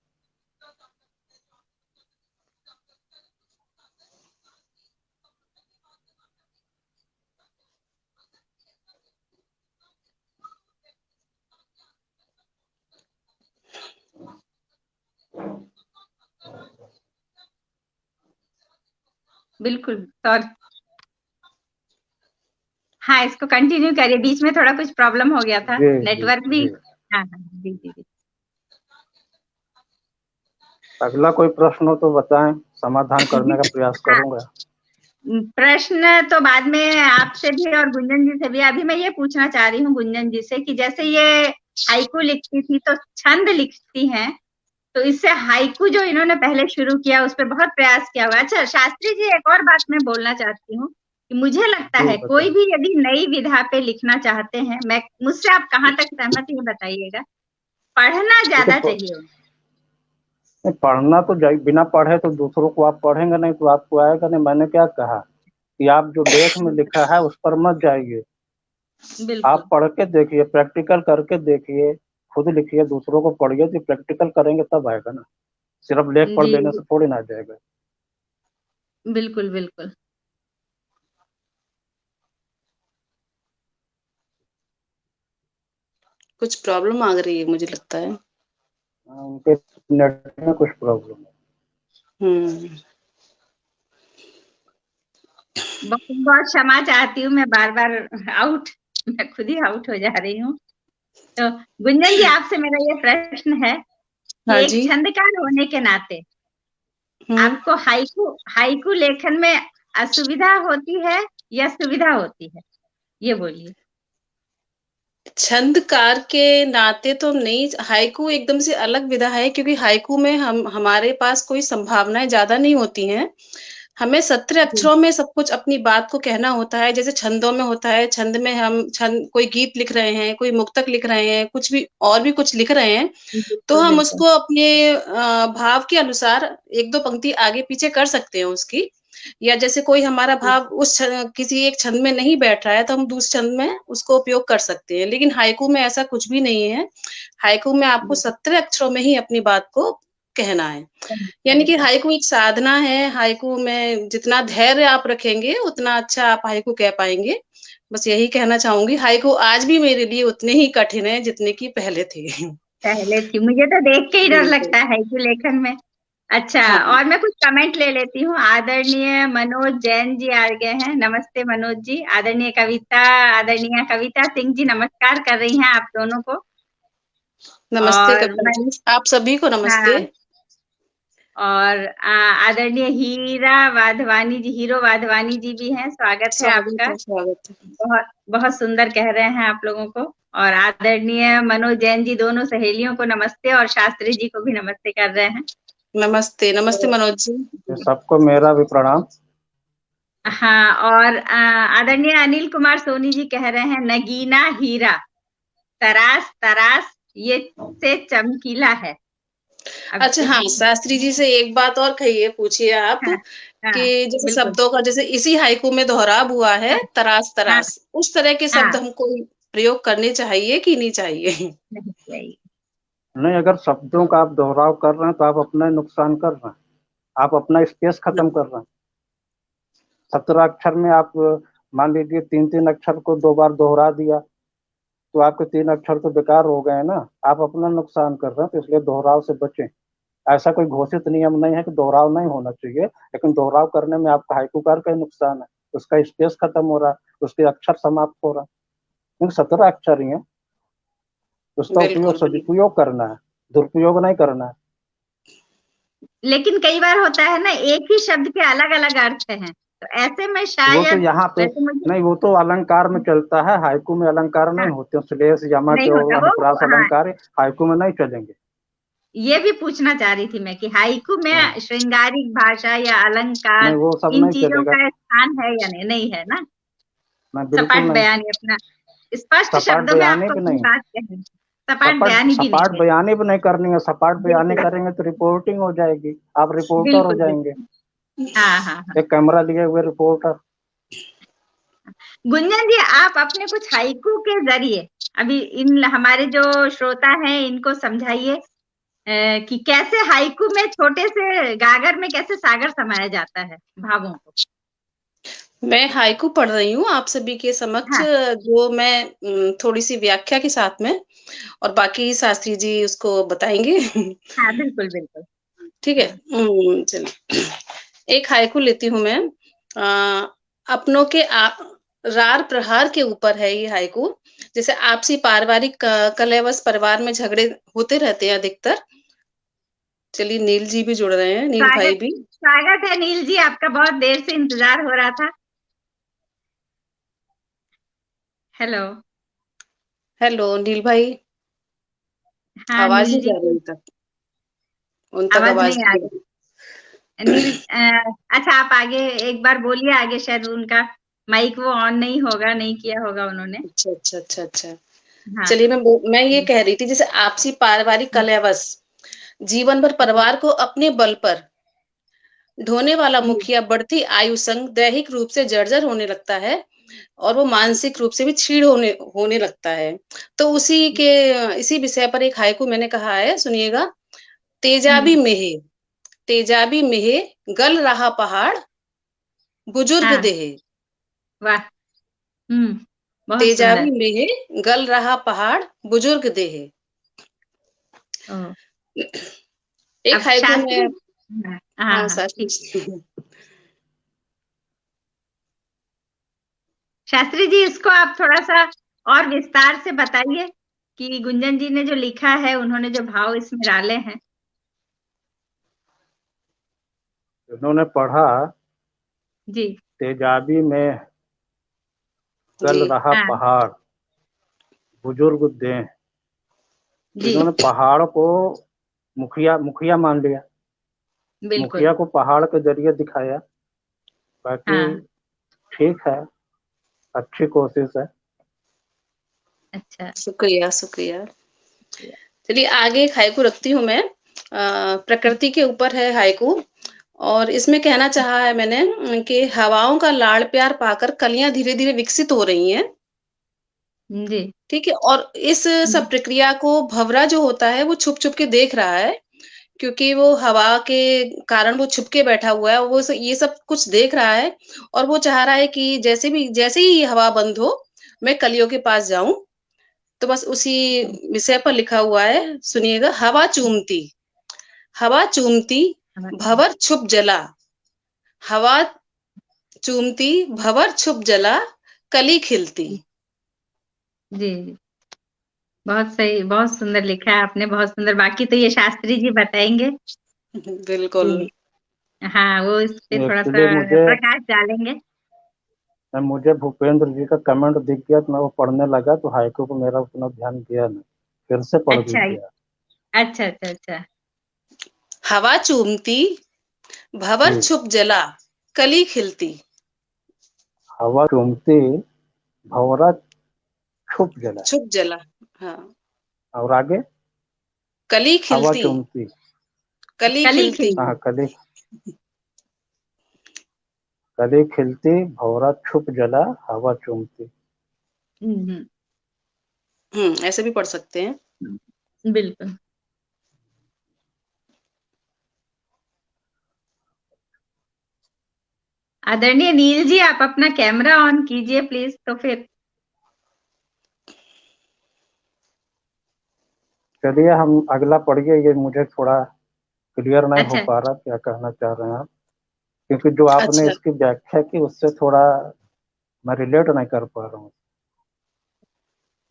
बिल्कुल। और हाँ, इसको कंटिन्यू करिए, बीच में थोड़ा कुछ प्रॉब्लम हो गया था,
जी जी
नेटवर्क भी।
जी।
हाँ हाँ जी जी जी।
अगला कोई प्रश्न हो तो बताएं, समाधान करने का प्रयास
हाँ,
करूंगा।
प्रश्न तो बाद में आपसे भी और गुंजन जी से भी। अभी मैं ये पूछना चाह रही हूँ गुंजन जी से कि जैसे ये हाइकू लिखती थी तो छंद लिखती हैं, तो इससे हाइकू जो इन्होंने पहले शुरू किया उस पर बहुत प्रयास किया हुआ। अच्छा शास्त्री जी, एक और बात मैं बोलना चाहती हूँ कि मुझे लगता
जी
है कोई
बताएं।
भी यदि नई विधा पे लिखना चाहते हैं, मैं मुझसे आप कहाँ तक सहमत हैं ये बताइएगा, पढ़ना
देखिए,
ज्यादा चाहिए उन्हें।
पढ़ना तो बिना पढ़े तो दूसरों को आप पढ़ेंगे नहीं तो आपको आएगा नहीं। मैंने क्या कहा कि आप जो लेख में लिखा है उस पर मत जाइए। आप
बिल्कुल
पढ़ के देखिए, प्रैक्टिकल करके देखिए, खुद लिखिए, दूसरों को पढ़िए। तो प्रैक्टिकल करेंगे तब आएगा ना, सिर्फ लेख पढ़
जी
देने से थोड़ी ना आ जाएगा।
बिल्कुल बिल्कुल।
कुछ प्रॉब्लम आ रही है मुझे लगता है।
उनके नेट में कुछ प्रॉब्लम है।
बहुत क्षमा चाहती हूँ, मैं बार बार मैं खुद ही आउट हो जा रही हूँ। तो गुंजन जी, आपसे मेरा ये प्रश्न है कि एक छंदकार होने के नाते आपको हाइकू लेखन में असुविधा होती है या सुविधा होती है, ये बोलिए।
छंदकार के नाते तो नहीं, हाइकू एकदम से अलग विधा है, क्योंकि हाइकू में हमारे पास कोई संभावनाएं ज्यादा नहीं होती हैं। हमें 17 अक्षरों में सब कुछ अपनी बात को कहना होता है, जैसे छंदों में होता है। छंद में हम कोई गीत लिख रहे हैं, कोई मुक्तक लिख रहे हैं, कुछ भी और भी कुछ लिख रहे हैं, तो हम उसको अपने भाव के अनुसार एक दो पंक्ति आगे पीछे कर सकते हैं उसकी। या जैसे कोई हमारा भाव उस किसी एक छंद में नहीं बैठ रहा है, तो हम दूसरे छंद में उसको उपयोग कर सकते हैं। लेकिन हाइकू में ऐसा कुछ भी नहीं है। हाइकू में आपको 17 अक्षरों में ही अपनी बात को कहना है। यानी कि हाइकू एक साधना है। हाइकू में जितना धैर्य आप रखेंगे, उतना अच्छा आप हाइकू कह पाएंगे। बस यही कहना चाहूंगी। हाइकू आज भी मेरे लिए उतने ही कठिन है जितने की पहले थे।
मुझे तो देख के ही डर लगता है हाइकू लेखन में। अच्छा, और मैं कुछ कमेंट ले लेती हूँ। आदरणीय मनोज जैन जी आ गए हैं, नमस्ते मनोज जी। आदरणीय कविता सिंह जी नमस्कार कर रही हैं आप दोनों को।
नमस्ते कविता जी, आप सभी को नमस्ते।
और आदरणीय हीरो वाधवानी जी भी हैं, स्वागत है आपका।
स्वागत है।
बहुत बहुत सुंदर कह रहे हैं आप लोगों को। और आदरणीय मनोज जैन जी, दोनों सहेलियों को नमस्ते, और शास्त्री जी को भी नमस्ते कर रहे हैं।
नमस्ते मनोज जी।
सबको मेरा भी प्रणाम।
हाँ, और आदरणीय अनिल कुमार सोनी जी कह रहे हैं, नगीना हीरा तरास ये से चमकीला है।
अच्छा, हाँ, शास्त्री जी से एक बात और कहिए, पूछिए आप। कि जैसे शब्दों का जैसे इसी हाइकू में दोहराव हुआ है, तरास, उस तरह के शब्द हमको प्रयोग करने चाहिए कि नहीं चाहिए?
नहीं, अगर शब्दों का आप दोहराव कर रहे हैं तो आप अपना नुकसान कर रहे हैं, आप अपना स्पेस खत्म कर रहे हैं। 17 अक्षर में आप मान लीजिए 3 अक्षर को 2 बार दोहरा दिया, तो आपके 3 अक्षर तो बेकार हो गए ना, आप अपना नुकसान कर रहे हैं। तो इसलिए दोहराव से बचें। ऐसा कोई घोषित नियम नहीं है कि दोहराव नहीं होना चाहिए, लेकिन दोहराव करने में आपका हाइकूकार का नुकसान है, उसका स्पेस खत्म हो रहा है, उसके अक्षर समाप्त हो रहा है। क्योंकि 17 अक्षर ही है, उसका उपयोग सदुपयोग करना है, दुरुपयोग नहीं करना है।
लेकिन कई बार होता है ना, एक ही शब्द के अलग अलग अर्थ हैं, तो ऐसे में शायद
वो तो यहाँ पे नहीं, वो तो अलंकार में चलता है, हाइकू में अलंकार नहीं होते। श्लेष यमक और अनुप्रास अलंकार हाइकू में नहीं चलेंगे।
ये भी पूछना चाह रही थी मैं कि हाइकू में श्रृंगारिक भाषा या अलंकार,
वो सब
इन
नहीं
चीजों
चलेगा।
का स्थान है या नहीं है ना?
सपाट
बयानी, अपना स्पष्ट शब्दों में आपको अपनी बात कहनी, सपाट
बयानी भी नहीं करनी है। सपाट बयानी करेंगे तो रिपोर्टिंग हो जाएगी, आप रिपोर्टर हो जाएंगे।
हाँ।
एक कैमरा लिए हुए रिपोर्टर।
गुंजन जी, आप अपने कुछ हाइकू के जरिए अभी इन हमारे जो श्रोता हैं इनको समझाइए कि कैसे हाइकू में छोटे से गागर में कैसे सागर समाया जाता है भावों को।
मैं हाइकू पढ़ रही हूँ आप सभी के समक्ष। जो मैं थोड़ी सी व्याख्या के साथ में, और बाकी शास्त्री जी उसको बताएंगे।
हाँ, बिल्कुल बिल्कुल,
ठीक है। चलिए, एक हाइकू लेती हूँ मैं। अपनों के रार प्रहार के ऊपर है ये हाइकू। जैसे आपसी पारिवारिक कलेवश परिवार में झगड़े होते रहते हैं अधिकतर। चलिए, नील जी भी जुड़ रहे हैं, नील भाई भी।
स्वागत है नील जी, आपका बहुत देर से इंतजार हो रहा था। हेलो नील भाई। हाँ,
आवाज नहीं जा रही तक, उन तक आवाज नहीं आ रही।
नील, अच्छा आप आगे एक बार बोलिए, आगे शायद उनका माइक वो ऑन नहीं होगा, नहीं किया होगा उन्होंने।
अच्छा। चलिए, मैं ये कह रही थी, जैसे आपसी पारिवारिक कलेवश जीवन भर परिवार को अपने बल पर ढोने वाला मुखिया बढ़ती आयु संग दैहिक रूप से जर्जर होने लगता है, और वो मानसिक रूप से भी छीड़ होने लगता है। तो इसी विषय पर एक हाइकू मैंने कहा है, सुनिएगा। तेजाबी मेहे गल रहा पहाड़ बुजुर्ग देहे।
वाह, बहुत
तेजाबी
सुंदर।
में गल रहा पहाड़ बुजुर्ग देह।
ओह,
एक
अब
हाइकू
शास्त्री।
में।
हाँ हाँ
हाँ
हाँ, ठीक।
शास्त्री।
शास्त्री जी, इसको आप थोड़ा सा और विस्तार से बताइए कि गुंजन जी ने जो लिखा है, उन्होंने जो भाव इसमें डाले हैं।
उन्होंने पढ़ा,
जी
तेजाबी में
जी
गल रहा
हाँ
पहाड़ बुजुर्ग दें।
जी,
इन्होंने पहाड़ को मुखिया मुखिया मान लिया,
बिल्कुल।
मुखिया को पहाड़ के जरिए दिखाया। बाकी
हाँ,
ठीक है, अच्छी कोशिश है।
अच्छा।
शुक्रिया शुक्रिया। चलिए आगे एक हाइकू रखती हूँ मैं। प्रकृति के ऊपर है हाइकू। और इसमें कहना चाहा है मैंने कि हवाओं का लाड़ प्यार पाकर कलियां धीरे धीरे विकसित हो रही हैं।
जी
ठीक है। और इस सब प्रक्रिया को भंवरा जो होता है वो छुप छुप के देख रहा है, क्योंकि वो हवा के कारण वो छुप के बैठा हुआ है। वो ये सब कुछ देख रहा है और वो चाह रहा है कि जैसे ही ये हवा बंद हो, मैं कलियों के पास जाऊं। तो बस उसी विषय पर लिखा हुआ है, सुनिएगा। हवा चूमती भंवर छुप जला। हवा चूमती भंवर छुप जला, कली खिलती।
जी जी, बहुत सही, बहुत सुंदर लिखा है आपने, बहुत सुंदर। बाकी तो ये शास्त्री जी बताएंगे
बिल्कुल।
कि हाँ, वो इस पे थोड़ा सा
एक्चुअली
प्रकाश डालेंगे।
मुझे भूपेंद्र जी का कमेंट दिख गया तो मैं वो पढ़ने लगा, तो हाइकू को मेरा उतना ध्यान गया नहीं, फिर से पढ़
अच्छा
दीजिए।
अच्छा अच्छा अच्छा।
हवा चूमती भंवर
जी,
छुप जला, कली खिलती।
हवा चूमती भंवरा छुप जला।
छुप जला। हाँ।
और आगे,
कली
हवा
खिलती।
चूमती,
कली
कली
खिलती।
खिलती।
हाँ कली, कली खिलती भंवरा छुप जला, हवा चूमती।
हम्म,
ऐसे भी पढ़ सकते हैं।
बिल्कुल। आदरणीय नील जी, आप अपना कैमरा ऑन कीजिए प्लीज, तो फिर।
चलिए हम अगला पढ़िए, ये मुझे थोड़ा क्लियर नहीं हो
अच्छा।
पा रहा क्या कहना चाह रहे हैं आप, क्योंकि जो आपने
अच्छा।
इसकी व्याख्या की उससे थोड़ा मैं रिलेट नहीं कर पा रहा हूँ।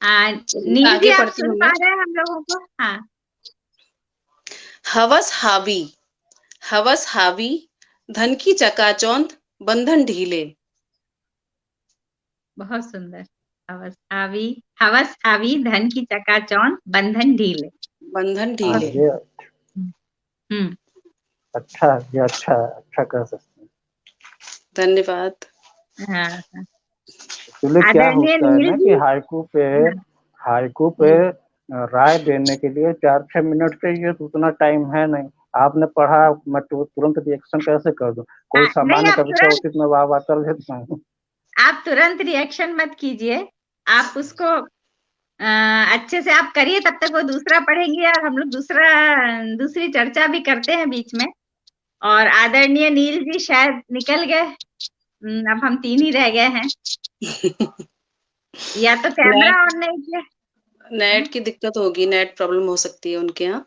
चलिए
नील जी,
आगे
आप
पढ़ती
सुन
हूँ
पा
मैं।
रहे हैं हम लोगों को? हाँ।
हवस हावी। हवस हावी, धन की चकाचौंध, बंधन ढीले।
बहुत सुंदर। हवस हावी, धन की चकाचौंध, बंधन ढीले।
बंधन
हाँ
ढीले।
ये
हम्म।
अच्छा, ये अच्छा अच्छा कह सकते हैं।
धन्यवाद।
हाँ हाँ।
एक्चुअली क्या
आदरणीय
होता है
नील
ना कि
जी।
हाइकू पे
जी
राय देने के लिए 4-6 मिनट चाहिए, तो उतना टाइम है नहीं। आपने पढ़ा, मैं तुरंत रिएक्शन कैसे कर दूं? कोई
नहीं,
सामान्य कविता होती तो मैं वाह वाह कर देता हूँ।
आप तुरंत रिएक्शन मत कीजिए। आप उसको अच्छे से आप करिए, तब तक वो दूसरा पढ़ेंगे और हम लोग दूसरी चर्चा भी करते हैं बीच में। और आदरणीय नील जी शायद निकल गए। अब हम तीन ही रह गए हैं। या तो कैमरा
नेट
ऑन नहीं किया। हाँ?
नेट की दिक्कत होगी, नेट प्रॉब्लम हो सकती है उनके यहाँ।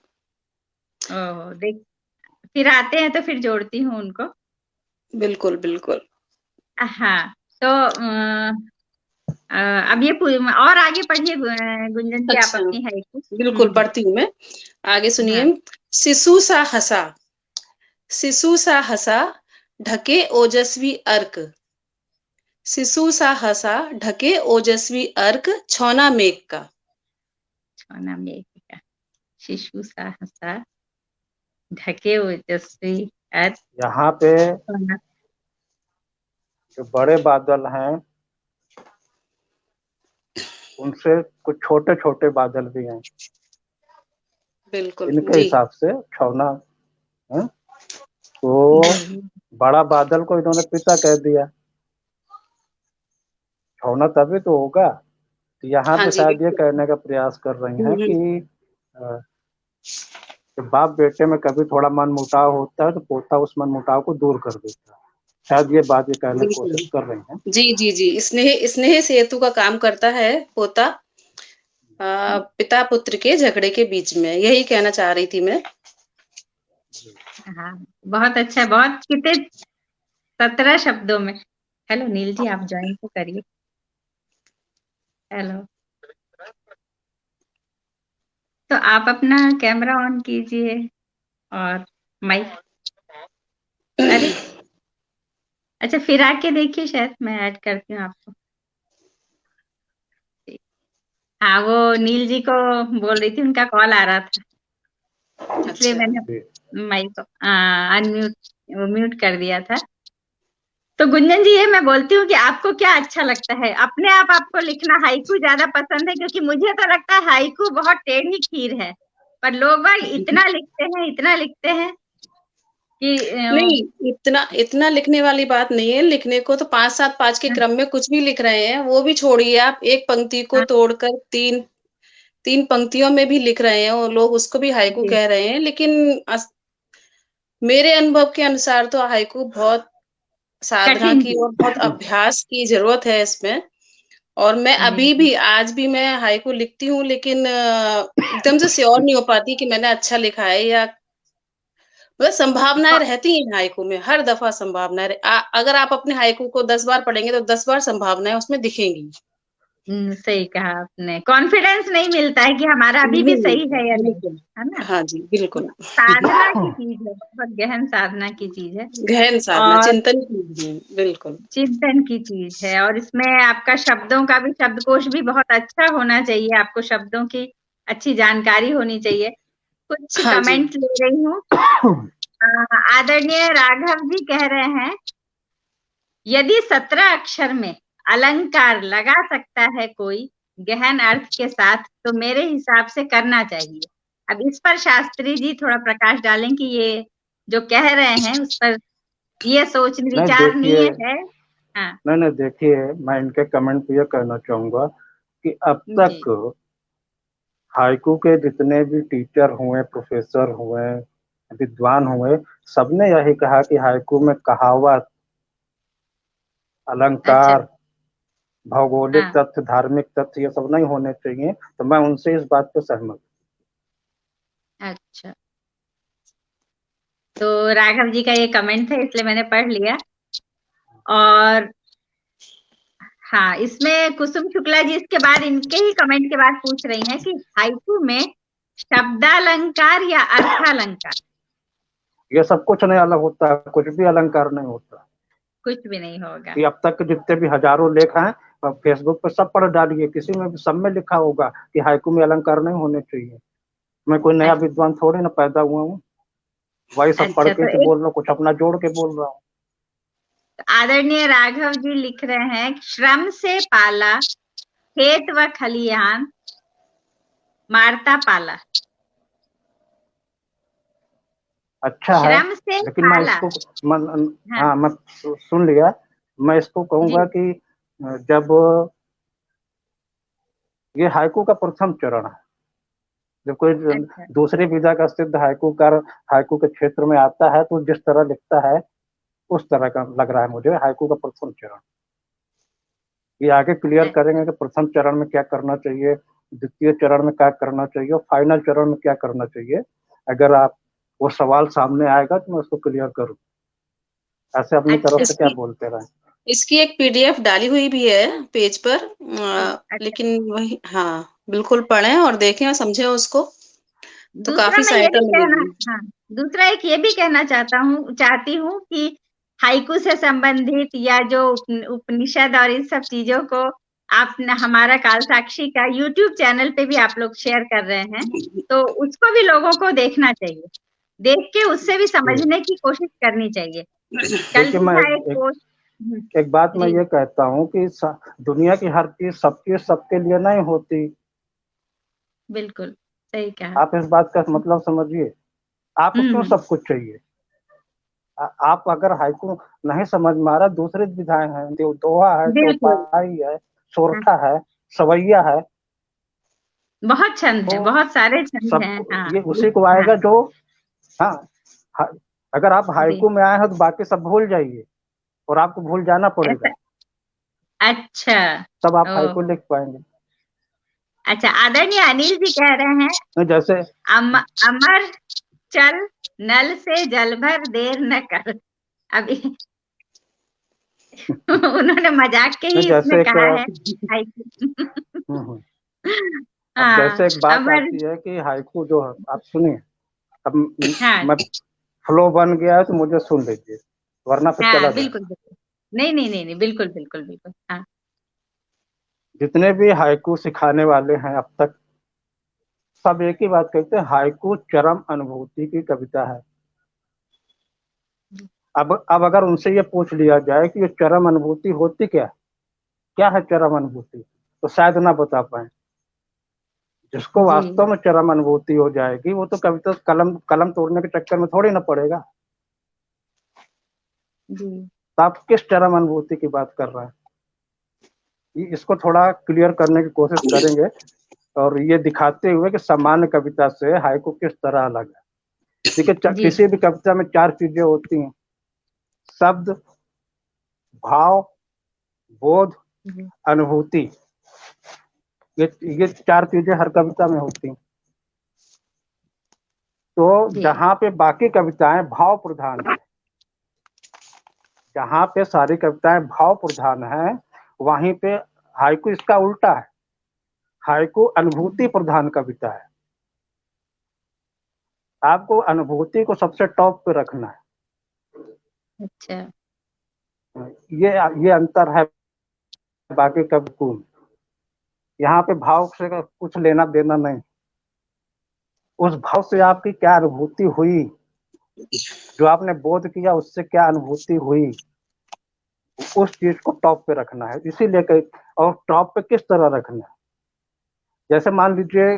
ओह, देख, फिर आते हैं तो फिर जोड़ती हूँ उनको।
बिल्कुल बिल्कुल।
हाँ। तो अब ये और आगे पढ़िए गुंजन जी, आप
अच्छा,
अपनी हाइकू।
बिल्कुल पढ़ती हूँ मैं। आगे
हाँ।
सुनिए। शिशु सा हंसा। शिशु सा हंसा, ढके ओजस्वी अर्क। शिशु सा हंसा, ढके ओजस्वी अर्क, छौना मेघ का।
छौना मेघ का। शिशु सा हंसा, ढके ओजस्वी अर्क,
यहाँ पे
छौना।
जो बड़े बादल हैं, उनसे कुछ छोटे छोटे बादल भी हैं,
बिल्कुल
इनके
जी
हिसाब से छौना है। तो
जी।
बड़ा बादल को इन्होंने पिता कह दिया, छौना तभी तो होगा। तो यहाँ
हाँ
पे
जी
शायद ये
बिल्कुल।
कहने का प्रयास कर रही हैं
हम्म,
कि अ, जब बाप बेटे में कभी थोड़ा मन मुटाव होता है तो पोता उस मन मुटाव को दूर कर देता है। शायद ये बात ये कहने की
बिल्कुल।
कोशिश कर रहे हैं।
जी। स्नेह स्नेह सेतु का काम करता है पोता पिता पुत्र के झगड़े के बीच में, यही कहना चाह रही थी मैं।
हाँ, बहुत अच्छा, बहुत कितने 17 शब्दों में। हेलो नील जी, आप ज्वाइन तो करिए। हेलो, तो आप अपना कैमरा ऑन कीजिए और माइक। अरे अच्छा, फिर आके देखिए, शायद मैं ऐड करती हूँ आपको। हाँ, वो नील जी को बोल रही थी, उनका कॉल आ रहा था, इसलिए
अच्छा।
मैंने माइक अनम्यूट म्यूट कर दिया था। तो गुंजन जी, ये मैं बोलती हूँ कि आपको क्या अच्छा लगता है? अपने आप आपको लिखना हाइकू ज्यादा पसंद है? क्योंकि मुझे तो लगता है हाइकू बहुत टेढ़ी खीर है, पर लोग बाग इतना लिखते हैं कि
नहीं, इतना लिखने वाली बात नहीं है। लिखने को तो 5-7-5 के क्रम में कुछ भी लिख रहे हैं, वो भी छोड़िए आप। एक पंक्ति को तोड़कर 3 पंक्तियों में भी लिख रहे हैं और लोग उसको भी हाइकू
जी
कह रहे हैं। लेकिन मेरे अनुभव के अनुसार तो हाइकू बहुत साधना
कठिन
की
है।
और बहुत अभ्यास की ज़रूरत है इसमें। और मैं अभी
जी
भी आज भी मैं हाइकू लिखती हूँ, लेकिन एकदम से श्योर नहीं हो पाती कि मैंने अच्छा लिखा है या मतलब संभावनाएँ रहती हैं हाइकू में, हर दफ़ा संभावनाएँ अगर आप अपने हाइकू को 10 बार पढ़ेंगे तो 10 बार संभावनाएँ उसमें दिखेंगी।
सही कहा आपने। कॉन्फिडेंस नहीं मिलता है कि हमारा अभी भी
नहीं
सही
मिलता,
है या नहीं,
बिल्कुल।
है ना?
हाँ जी, बिल्कुल।
साधना की चीज है, बहुत गहन साधना की चीज है
गहन साधना,
और
चिंतन की बिल्कुल।
चिंतन की चीज है। और इसमें आपका शब्दों का भी, शब्दकोश भी बहुत अच्छा होना चाहिए, आपको शब्दों की अच्छी जानकारी होनी चाहिए। कुछ
हाँ जी।
कमेंट ले रही हूँ। आदरणीय राघव जी कह रहे हैं, यदि 17 अक्षर में अलंकार लगा सकता है कोई गहन अर्थ के साथ, तो मेरे हिसाब से करना चाहिए। अब इस पर शास्त्री जी थोड़ा प्रकाश डालें कि ये जो कह रहे हैं उस पर ये सोच
नहीं देखिए,
विचारणीय है। हाँ
नहीं देखिए, मैं इनके कमेंट पे ये कहना चाहूंगा कि अब
जी,
तक हाइकू के जितने भी टीचर हुए, प्रोफेसर हुए, विद्वान हुए, सबने यही कहा कि हाइकू में कहावत,
अच्छा,
अलंकार, भौगोलिक
हाँ,
तथ्य, धार्मिक तथ्य ये सब नहीं होने चाहिए। तो मैं उनसे इस बात पे सहमत।
अच्छा। तो राघव जी का ये कमेंट है, इसलिए मैंने पढ़ लिया। और हाँ, इसमें कुसुम शुक्ला जी इसके बाद, इनके ही कमेंट के बाद पूछ रही हैं कि हाइकू में शब्दालंकार या अर्थालंकार?
ये सब कुछ नहीं अलग होता है, कुछ भी अलंकार नहीं होता।
कुछ भी नहीं होगा।
ये अब तक के जितने भी हजारों लेख हैं, फेसबुक पे सब पढ़ डालिए, किसी में भी सब में लिखा होगा कि हाइकू में अलंकार नहीं होने चाहिए। मैं कोई नया
अच्छा,
विद्वान थोड़े ना पैदा हुआ हूँ, वही सब पढ़
अच्छा,
के
तो
कि बोल रहा हूँ, कुछ अपना जोड़ के बोल रहा हूँ।
आदरणीय राघव जी लिख रहे हैं, श्रम से पाला खेत व खलिहान, मारता पाला।
अच्छा है,
श्रम से
लेकिन मैं
पाला।
इसको
हाँ
हाँ, मैं सुन लिया। मैं इसको
जी,
कहूंगा कि जब ये हाइकू का प्रथम चरण है, जब कोई
अच्छा,
दूसरी विधा का सिद्ध हाइकूकार हाइकू के क्षेत्र में आता है तो जिस तरह लिखता है उस तरह का लग रहा है मुझे हाइकू का प्रथम चरण। ये आगे क्लियर करेंगे कि प्रथम चरण में क्या करना चाहिए, द्वितीय चरण में क्या करना चाहिए और फाइनल चरण में क्या करना चाहिए। अगर आप वो सवाल सामने आएगा तो मैं उसको क्लियर करूँ, ऐसे अपनी तरफ
अच्छा,
से क्या
इसकी
बोलते रहे।
इसकी एक पीडीएफ डाली हुई भी है पेज पर
अच्छा।
लेकिन वही हाँ, बिल्कुल पढ़ें और देखें और समझें उसको, तो
दूसरा
काफ़ी
मैं ये
सहायता
भी कहना,
मिलेगी।
हाँ, दूसरा एक ये भी कहना चाहती हूँ कि हाइकू से संबंधित या जो उपनिषद और इन सब चीजों को आप हमारा काल साक्षी का यूट्यूब चैनल पे भी आप लोग शेयर कर रहे हैं, तो उसको भी लोगों को देखना चाहिए। देख के उससे भी समझने की कोशिश करनी चाहिए। कल
देखिए,
ही
मैं
था एक पोस्ट।
एक बात मैं
जी,
ये कहता हूँ कि दुनिया की हर चीज सबकी सबके लिए नहीं होती।
बिल्कुल सही कहा।
आप इस बात का मतलब समझिए। आपको क्यों
हम्म,
सब कुछ चाहिए? आप अगर हाइकू नहीं समझ में आ रहा, दूसरी विधाएं हैं, दोहा है,
बिल्कुल।
चौपाई है,
हाँ,
सोरठा है, सवैया है,
बहुत छंद है,
तो
बहुत सारे छंद
सब
हैं। हाँ
ये उसी को
हाँ
आएगा जो, हाँ, अगर आप
जी,
हाइकू में आए हैं तो बाकी सब भूल जाइए। और आपको भूल जाना पड़ेगा,
अच्छा
तब आप
ओ,
हाइकू लिख पाएंगे।
अच्छा आदरणीय अनिल जी कह रहे हैं
जैसे
अमर चल नल से जल भर देर न कर। अभी उन्होंने मजाक के ही
जैसे
इसमें
एक
कहा है
अब
हाँ
जैसे एक बात
अमर,
आती है कि हाइकू जो है, आप सुनिए, अब
हाँ
मैं फ्लो बन गया है तो मुझे सुन लीजिए, वरना फिर चला
हाँ
जाए।
बिल्कुल बिल्कुल, नहीं नहीं नहीं नहीं, बिल्कुल बिल्कुल बिल्कुल, हाँ
जितने भी हाइकू सिखाने वाले हैं अब तक, सब एक ही बात कहते हैं, हाइकू चरम अनुभूति की कविता है। अब अगर उनसे ये पूछ लिया जाए कि ये चरम अनुभूति होती क्या है चरम अनुभूति, तो शायद ना बता पाए। जिसको
जी
वास्तव में चरम अनुभूति हो जाएगी वो तो कविता कलम कलम तोड़ने के चक्कर में थोड़ी ना पड़ेगा।
जी
तो आप किस चरम अनुभूति की बात कर रहे हैं, इसको थोड़ा क्लियर करने की कोशिश करेंगे और ये दिखाते हुए कि सामान्य कविता से हाइकू किस तरह अलग है। देखिए
जी
किसी भी कविता में 4 चीजें होती हैं, शब्द, भाव, बोध,
जी
अनुभूति। ये 4 चीजें हर कविता में होती हैं। तो
जी
जहां पे बाकी कविताएं भाव प्रधान है, जहां पे सारी कविताएं भाव प्रधान है, वहीं पे हाइकू इसका उल्टा है। हाइकू अनुभूति प्रधान कविता है। आपको अनुभूति को सबसे टॉप पे रखना है।
अच्छा
ये अंतर है बाकी कविताओं में। यहाँ पे भाव से कुछ लेना देना नहीं, उस भाव से आपकी क्या अनुभूति हुई, जो आपने बोध किया उससे क्या अनुभूति हुई, उस चीज को टॉप पे रखना है। इसीलिए और टॉप पे किस तरह रखना है, जैसे मान लीजिए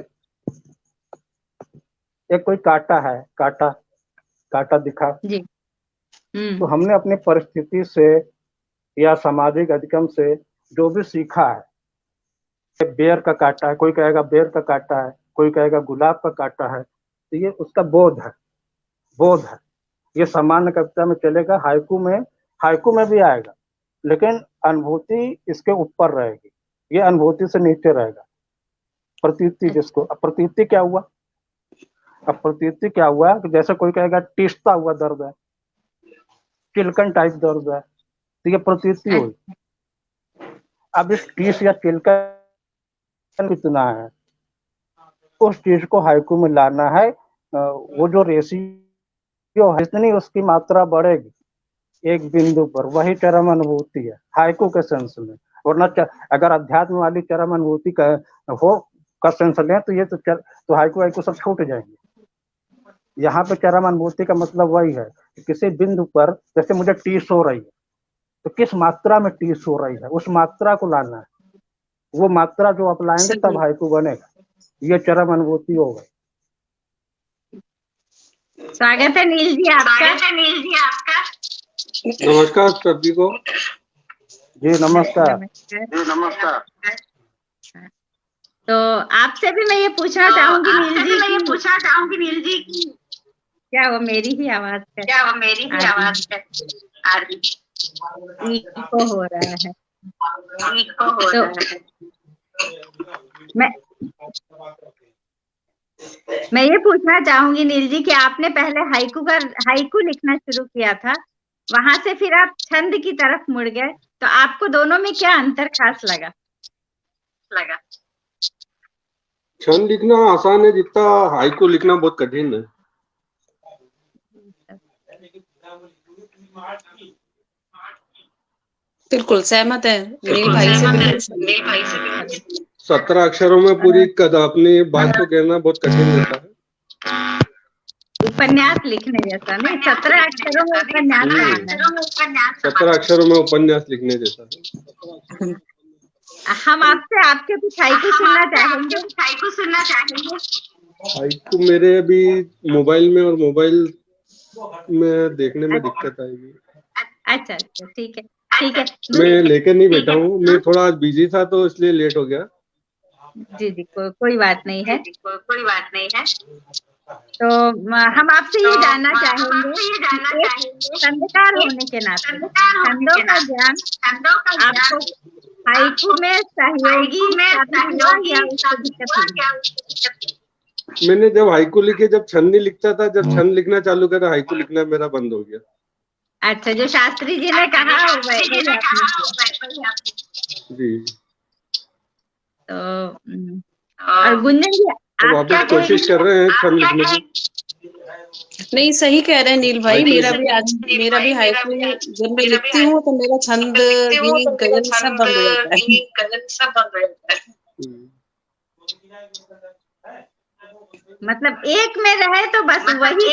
एक कोई कांटा है, कांटा कांटा दिखा,
जी
तो हमने अपनी परिस्थिति से या सामाजिक अधिगम से जो भी सीखा है, बेर का कांटा है, कोई कहेगा बेर का कांटा है, कोई कहेगा गुलाब का कांटा है, तो ये उसका बोध है, बोध है। ये सामान्य कविता में चलेगा, हाइकू में भी आएगा, लेकिन अनुभूति इसके ऊपर रहेगी, ये अनुभूति से नीचे रहेगा। प्रतीति, जिसको अब प्रतीति क्या हुआ, अब प्रतीति क्या हुआ कि जैसे कोई कहेगा टीसता हुआ दर्द है, चिलकन टाइप दर्द है, तो ये प्रतीति हुई। अब इस टीस या चिलकन कितना है, उस चीज को हाइकू में लाना है। वो जो रेशियो है, जितनी उसकी मात्रा बढ़ेगी एक बिंदु पर, वही चरम अनुभूति है हाइकू के सेंस में। वरना अगर अध्यात्म वाली चरम अनुभूति का सेंस लें तो ये तो हाइकू सब छूट जाएंगे। यहाँ पे चरम अनुभूति का मतलब वही है कि किसी बिंदु पर, जैसे मुझे टीस हो रही है, तो किस मात्रा में टीस हो रही है उस मात्रा को लाना है। वो मात्रा जो आप लाएंगे तब हाइकू बनेगा। ये चरम अनुभूति हो गई।
स्वागत है नील जी आपका।
नमस्कार सभी को।
जी नमस्कार।
नमस्कार। तो आपसे भी मैं ये पूछना चाहूंगी नील जी की क्या वो मेरी ही आवाज है, इको हो रहा है। तो मैं ये पूछना चाहूंगी नील जी कि आपने पहले हाइकू लिखना शुरू किया था, वहां से फिर आप छंद की तरफ मुड़ गए, तो आपको दोनों में क्या अंतर खास लगा?
छंद लिखना आसान है, जितना हाइकू लिखना बहुत कठिन है।
बिल्कुल सहमत है नील भाई से।
17 अक्षरों में पूरी अपनी बात को कहना बहुत कठिन होता है।
उपन्यास लिखने जैसा नहीं, 17 अक्षरों में उपन्यास लिखना।
17 अक्षरों में उपन्यास लिखने जैसा।
हम आपसे आपके कुछ हाइकू सुनना चाहेंगे।
हाइकू मेरे अभी मोबाइल में, और मोबाइल में देखने में दिक्कत आएगी।
अच्छा ठीक है।
मैं लेकर नहीं बैठा हूँ, मैं थोड़ा बिजी था तो इसलिए लेट हो गया।
जी जी, कोई बात नहीं है।
कोई बात नहीं है।
तो हम आपसे ये जानना चाहेंगे कि एक संगीतकार होने के नाते छंदों का ज्ञान आपको हाइकू में सहयोगी साबित हुआ या उससे दिक्कत हुई?
मैंने जब हाइकू लिखे, जब छंद नहीं लिखता था, जब छंद लिखना चालू करा, हाइकू लिखना मेरा बंद हो गया।
अच्छा, जो शास्त्री जी ने कहा वही आपने
जी।
तो और गुंजन जी,
तो वापस कोशिश कर रहे हैं छंद लिखने की।
नहीं, सही कह रहे हैं नील भाई। मेरा भी हाइकू जब मैं लिखती हूँ तो मेरा छंद भी गजल सब बंद हो जाता है।
मतलब एक में रहे तो बस वही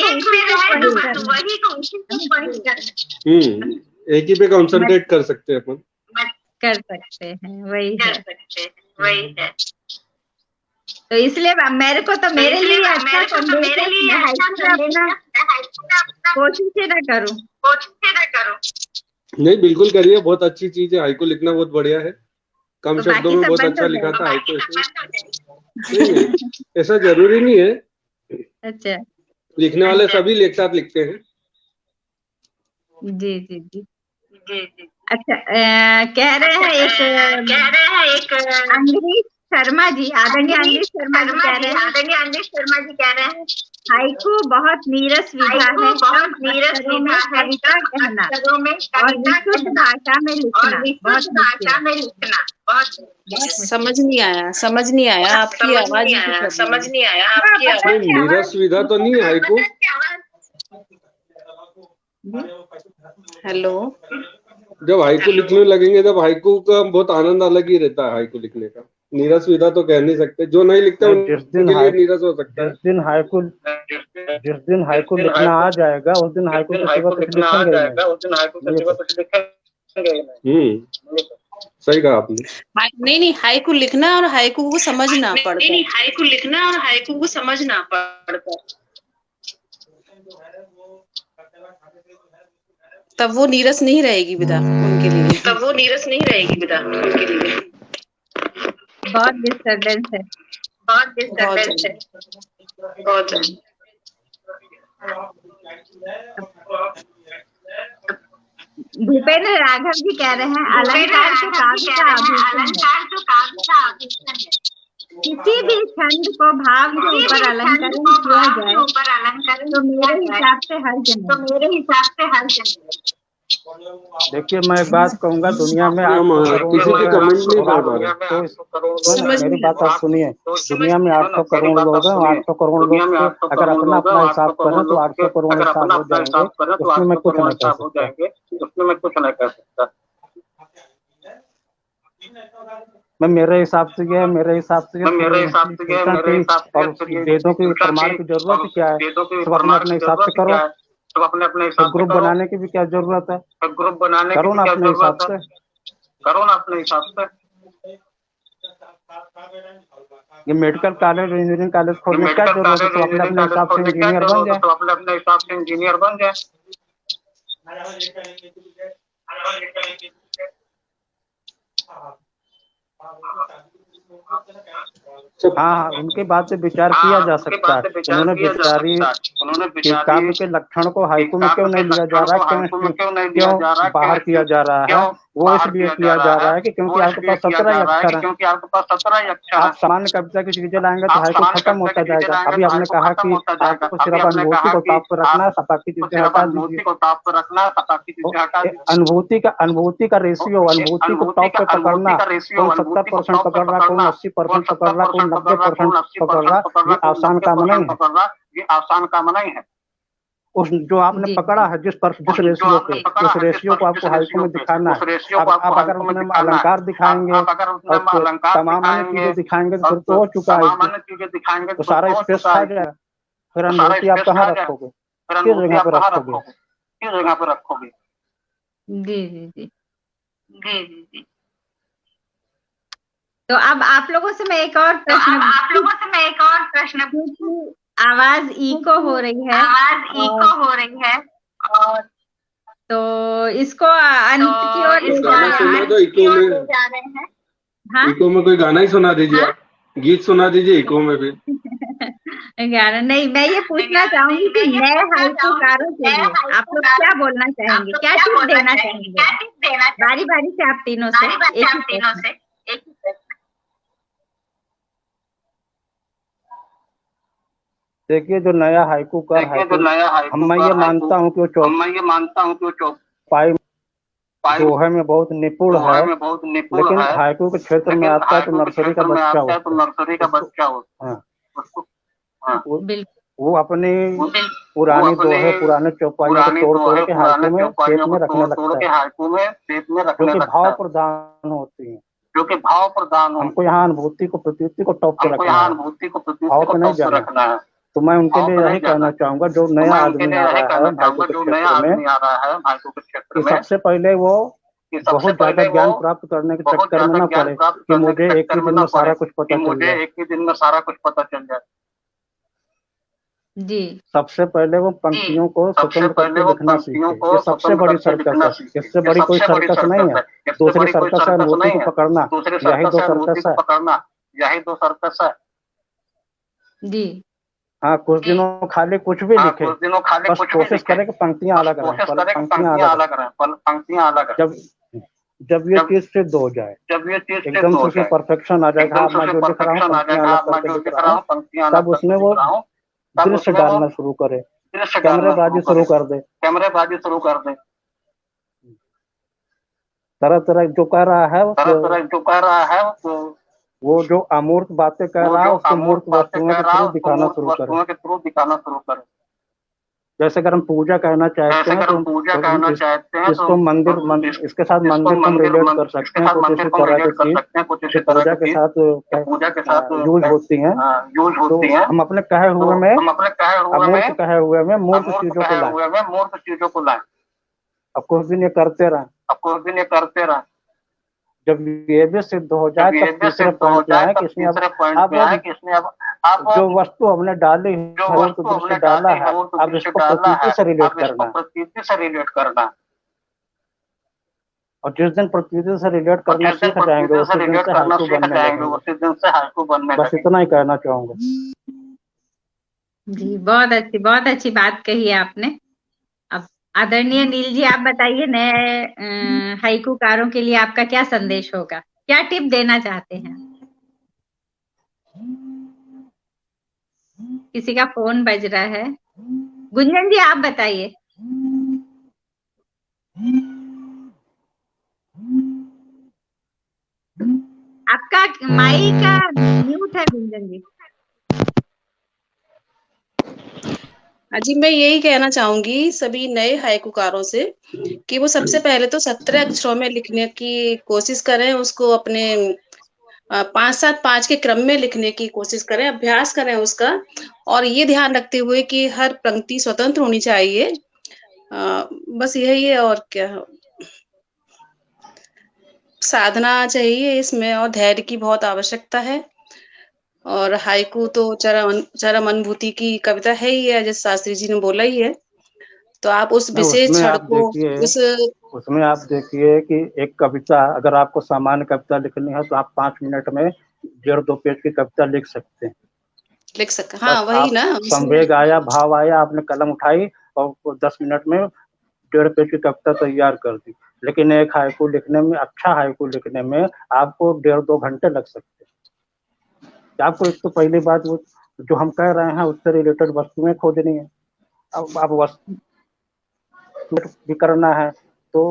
एक ही पे कंसंट्रेट कर सकते हैं अपन।
कर सकते हैं, वही है। तो इसलिए मेरे को तो मेरे लिए अच्छा कोशिश ही ना करूं।
नहीं, बिल्कुल करिए, बहुत अच्छी चीज है। हाइकू लिखना बहुत बढ़िया है। कम
तो
शब्दों में बहुत अच्छा लिखा था हाइकू। नहीं, ऐसा जरूरी नहीं है।
अच्छा,
लिखने वाले सभी एक साथ लिखते हैं।
जी जी जी जी। अच्छा, कह रहे हैं एक अंग्रेज शर्मा जी, आदरणीय अंग्रेज शर्मा जी कह रहे हैं हाइकू बहुत नीरस विधा है, अक्षरों में कविता कहना और विशुद्ध भाषा में लिखना बहुत मुश्किल है।
समझ नहीं आया आपकी आवाज।
नीरस विधा तो नहीं है हाइकू।
हेलो,
जब हाइकू लिखने लगेंगे तब हाइकू का बहुत आनंद अलग ही रहता है। हाइकू लिखने का नीरस विधा तो कह नहीं सकते। जो नहीं लिखते उनके लिए नीरस हो सकता है।
जिस दिन हाइकू लिखना आ जाएगा उस दिन हाइकू किसी को कुछ लिखेंगे।
सही कहा आपने।
नहीं, हाइकू लिखना और हाइकू को समझना पड़ता है। तब वो नीरस नहीं रहेगी विधा उनके लिए।
बहुत डिस्टर्बेंस है। भूपेंद्र राघव जी कह रहे हैं अलंकार तो काव्य का आभूषण है। किसी भी छंद को भाव के ऊपर अलंकरण किया जाए तो मेरे हिसाब से हर जगह।
देखिए, मैं एक बात कहूंगा, दुनिया में
किसी की कमेंट नहीं कर पा रहे।
मेरी बात आप सुनिए। दुनिया में 800 करोड़ लोग हैं। 800 करोड़ लोग अगर अपना हिसाब करें तो 800 करोड़ हिसाब हो जाएंगे। उसमें मैं कुछ नहीं कह सकता। मैं मेरे हिसाब से वेदों की प्रमाण की जरूरत क्या है? सब अपने हिसाब से करो। तो ग्रुप बनाने की भी क्या जरूरत है? करो ना अपने हिसाब से। ये मेडिकल कॉलेज, इंजीनियरिंग कॉलेज खोलने की क्या जरूरत है? तो अपने हिसाब से इंजीनियर बन जाए। हाँ, उनके बात पे विचार किया जा सकता है। उन्होंने विचारी काव्य के लक्षण को हाइकू में क्यों नहीं लिया जा रहा है? क्यों बाहर किया जा रहा है? वो इसलिए किया जा रहा है कि क्योंकि आपके पास 17 अक्षर है। आप सामान्य कविता की चीजें लाएंगे तो हाइकू खत्म होता जाएगा। अभी आपने कहा कि आपको सिर्फ अनुभूति को टॉप पर रखना, बाकी चीजें हटा दीजिए। अनुभूति का रेशियो, अनुभूति को टॉप पे पकड़ना, कौन 70% पकड़ रहा, कौन 80% पकड़ रहा, कौन 90% पकड़ रहा, ये आसान काम नहीं है। उस जो आपने पकड़ा है जिस रेशियो पे, उस रेशियो को आपको हाइकू में दिखाना है। अब आप अगर उसमें अलंकार दिखाएंगे और तमाम अन्य चीजें दिखाएंगे तो फिर तो हो चुका है, तो सारा स्पेस खा जाएगा। फिर अनुभूति आप कहाँ रखोगे? किस जगह पे रखोगे?
जी। तो अब आप लोगों से मैं एक और प्रश्न पूछूं। आवाज इको हो रही है और तो इसको अंत की ओर ले जा रहे हैं।
इको में कोई गाना ही सुना दीजिए। गीत सुना दीजिए इको में फिर।
11 नहीं, मैं ये पूछना चाहूंगी कि नए हाइकूकारों के लिए आप लोग क्या बोलना चाहेंगे, क्या टिप देना चाहेंगे? बारी बारी से आप तीनों से एक ही प्रश्न।
देखिए जो नया हाइकूकार है, मैं ये मानता हूँ कि वो चौपाई दोहे में बहुत निपुण है, लेकिन हाइकू के क्षेत्र में आता है तो नर्सरी का बच्चा होता है। वो अपनी पुरानी दोहे, पुराने चौपाइयों को तोड़ के हाइकू में शेप में रखने लगता है, जो कि भाव प्रधान होती है। हमको यहाँ अनुभूति को, प्रतीति को टॉप पे रखना है, भाव पे नहीं जाना है। तो मैं उनके लिए यही कहना चाहूंगा जो नया आदमी आ रहा है हाइकू के क्षेत्र में, सबसे पहले वो बहुत ज्यादा ज्ञान प्राप्त करने के चक्कर में न पड़े कि मुझे एक ही दिन में सारा कुछ पता चल जाए।
जी,
सबसे पहले वो पंक्तियों को स्वतंत्र करके लिखना सीखे। ये सबसे बड़ी सर्कस है, इससे बड़ी कोई सर्कस नहीं है। दूसरी सर्कस है अनुभूति को पकड़ना, यही दो सर्कस है।
जी
हाँ, कुछ दिनों खाली कुछ भी लिखे, बस कोशिश करें कि पंक्तियां अलग रहें। जब ये चीज सिद्ध हो जाए, एकदम से उसमें परफेक्शन आ जाएगा, हाँ मैं जो लिख रहा हूँ पंक्तियां अलग करके लिख रहा हूँ, तब उसमें वो दृश्य डालना शुरू करे, कैमरेबाजी शुरू कर दे। तरह तरह जो कह रहा है वो जो अमूर्त बातें कह रहा है उसको मूर्त वस्तुओं के थ्रू दिखाना शुरू करे। जैसे अगर हम पूजा कहना चाहते हैं तो इसको मंदिर, इसके साथ मंदिर को हम रिलेट कर सकते हैं, कुछ इसी तरह की चीज पूजा के साथ यूज होती हैं। तो हम अपने कहे हुए में अमूर्त कहे हुए में मूर्त चीजों को लाएं। अब कुछ दिन ये करते रहें, जब ये भी सिद्ध हो जाए तब तीसरे पॉइंट में है कि इसमें अब जो वस्तु हमने डाली है, दृश्य डाला है, अब इसको प्रतीति से रिलेट करना। और जिस दिन प्रतीति से रिलेट करना सीख जाएंगे उसी दिन से हाइकू बनने लगेंगे। बस इतना ही कहना चाहूंगा।
जी, बहुत अच्छी बात कही आपने। अब आदरणीय नील जी, आप बताइए नए हाइकूकारों के लिए आपका क्या संदेश होगा, क्या टिप देना चाहते हैं? किसी का फोन बज रहा है। गुंजन जी आप बताइए। आपका माइक का म्यूट है गुंजन जी।
जी, मैं यही कहना चाहूंगी सभी नए हाइकूकारों से कि वो सबसे पहले तो 17 अक्षरों में लिखने की कोशिश करें, उसको अपने 5-7-5 के क्रम में लिखने की कोशिश करें, अभ्यास करें उसका, और ये ध्यान रखते हुए कि हर पंक्ति स्वतंत्र होनी चाहिए। बस यही है, और क्या, साधना चाहिए इसमें और धैर्य की बहुत आवश्यकता है। और हाइकू तो चरम अनुभूति की कविता है ही है, जैसे शास्त्री जी ने बोला ही है। तो आप उस विशेष क्षण को
उसमें आप देखिए कि एक कविता, अगर आपको सामान्य कविता लिखनी है तो आप 5 मिनट में 1.5-2 पेज की कविता लिख सकते हैं।
हाँ, वही ना,
संवेग आया, भाव आया, आपने कलम उठाई और 10 मिनट में 1.5 पेज की कविता तैयार कर दी। लेकिन एक हाइकू लिखने में, अच्छा हाइकू लिखने में आपको 1.5-2 घंटे लग सकते हैं। आपको एक तो पहली बात वो जो हम कह रहे हैं उससे रिलेटेड वस्तुएं खोजनी है। अब आप वस्तु भी करना है तो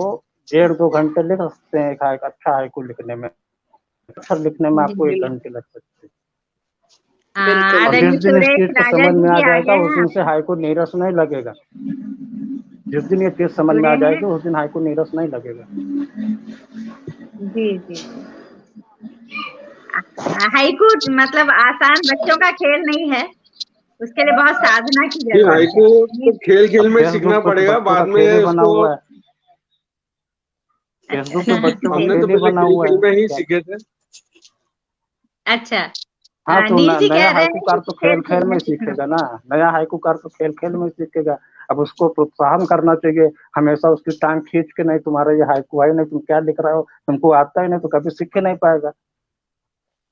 1.5-2 घंटे लिख सकते हैं एक अच्छा हाइकू लिखने में। अच्छा लिखने में आपको 1 घंटे लग सकते हैं। और जिस दिन इस चीज को समझ में आ जाएगा उस दिन से हाइकू नीरस नहीं लगेगा। जिस दिन ये चीज समझ में आ जाएगी उस दिन हाइकू नीरस नहीं लगेगा।
जी जी, हाइकू मतलब आसान बच्चों का खेल नहीं है, उसके लिए बहुत साधना की जरूरत है।
हाइकू तो खेल में सीखना पड़ेगा, बाद में उसको हमने तो पहले खेल में ही सीखे थे।
अच्छा,
हाँ, तो नया हाइकूकार तो खेल में सीखेगा ना, नया हाइकूकार तो खेल में सीखेगा। अब उसको प्रोत्साहन करना चाहिए, हमेशा उसकी टांग खींच के नहीं तुम्हारा ये हाइकू है नहीं, तुम क्या लिख रहे हो, तुमको आता ही नहीं तो कभी सीख नहीं पाएगा।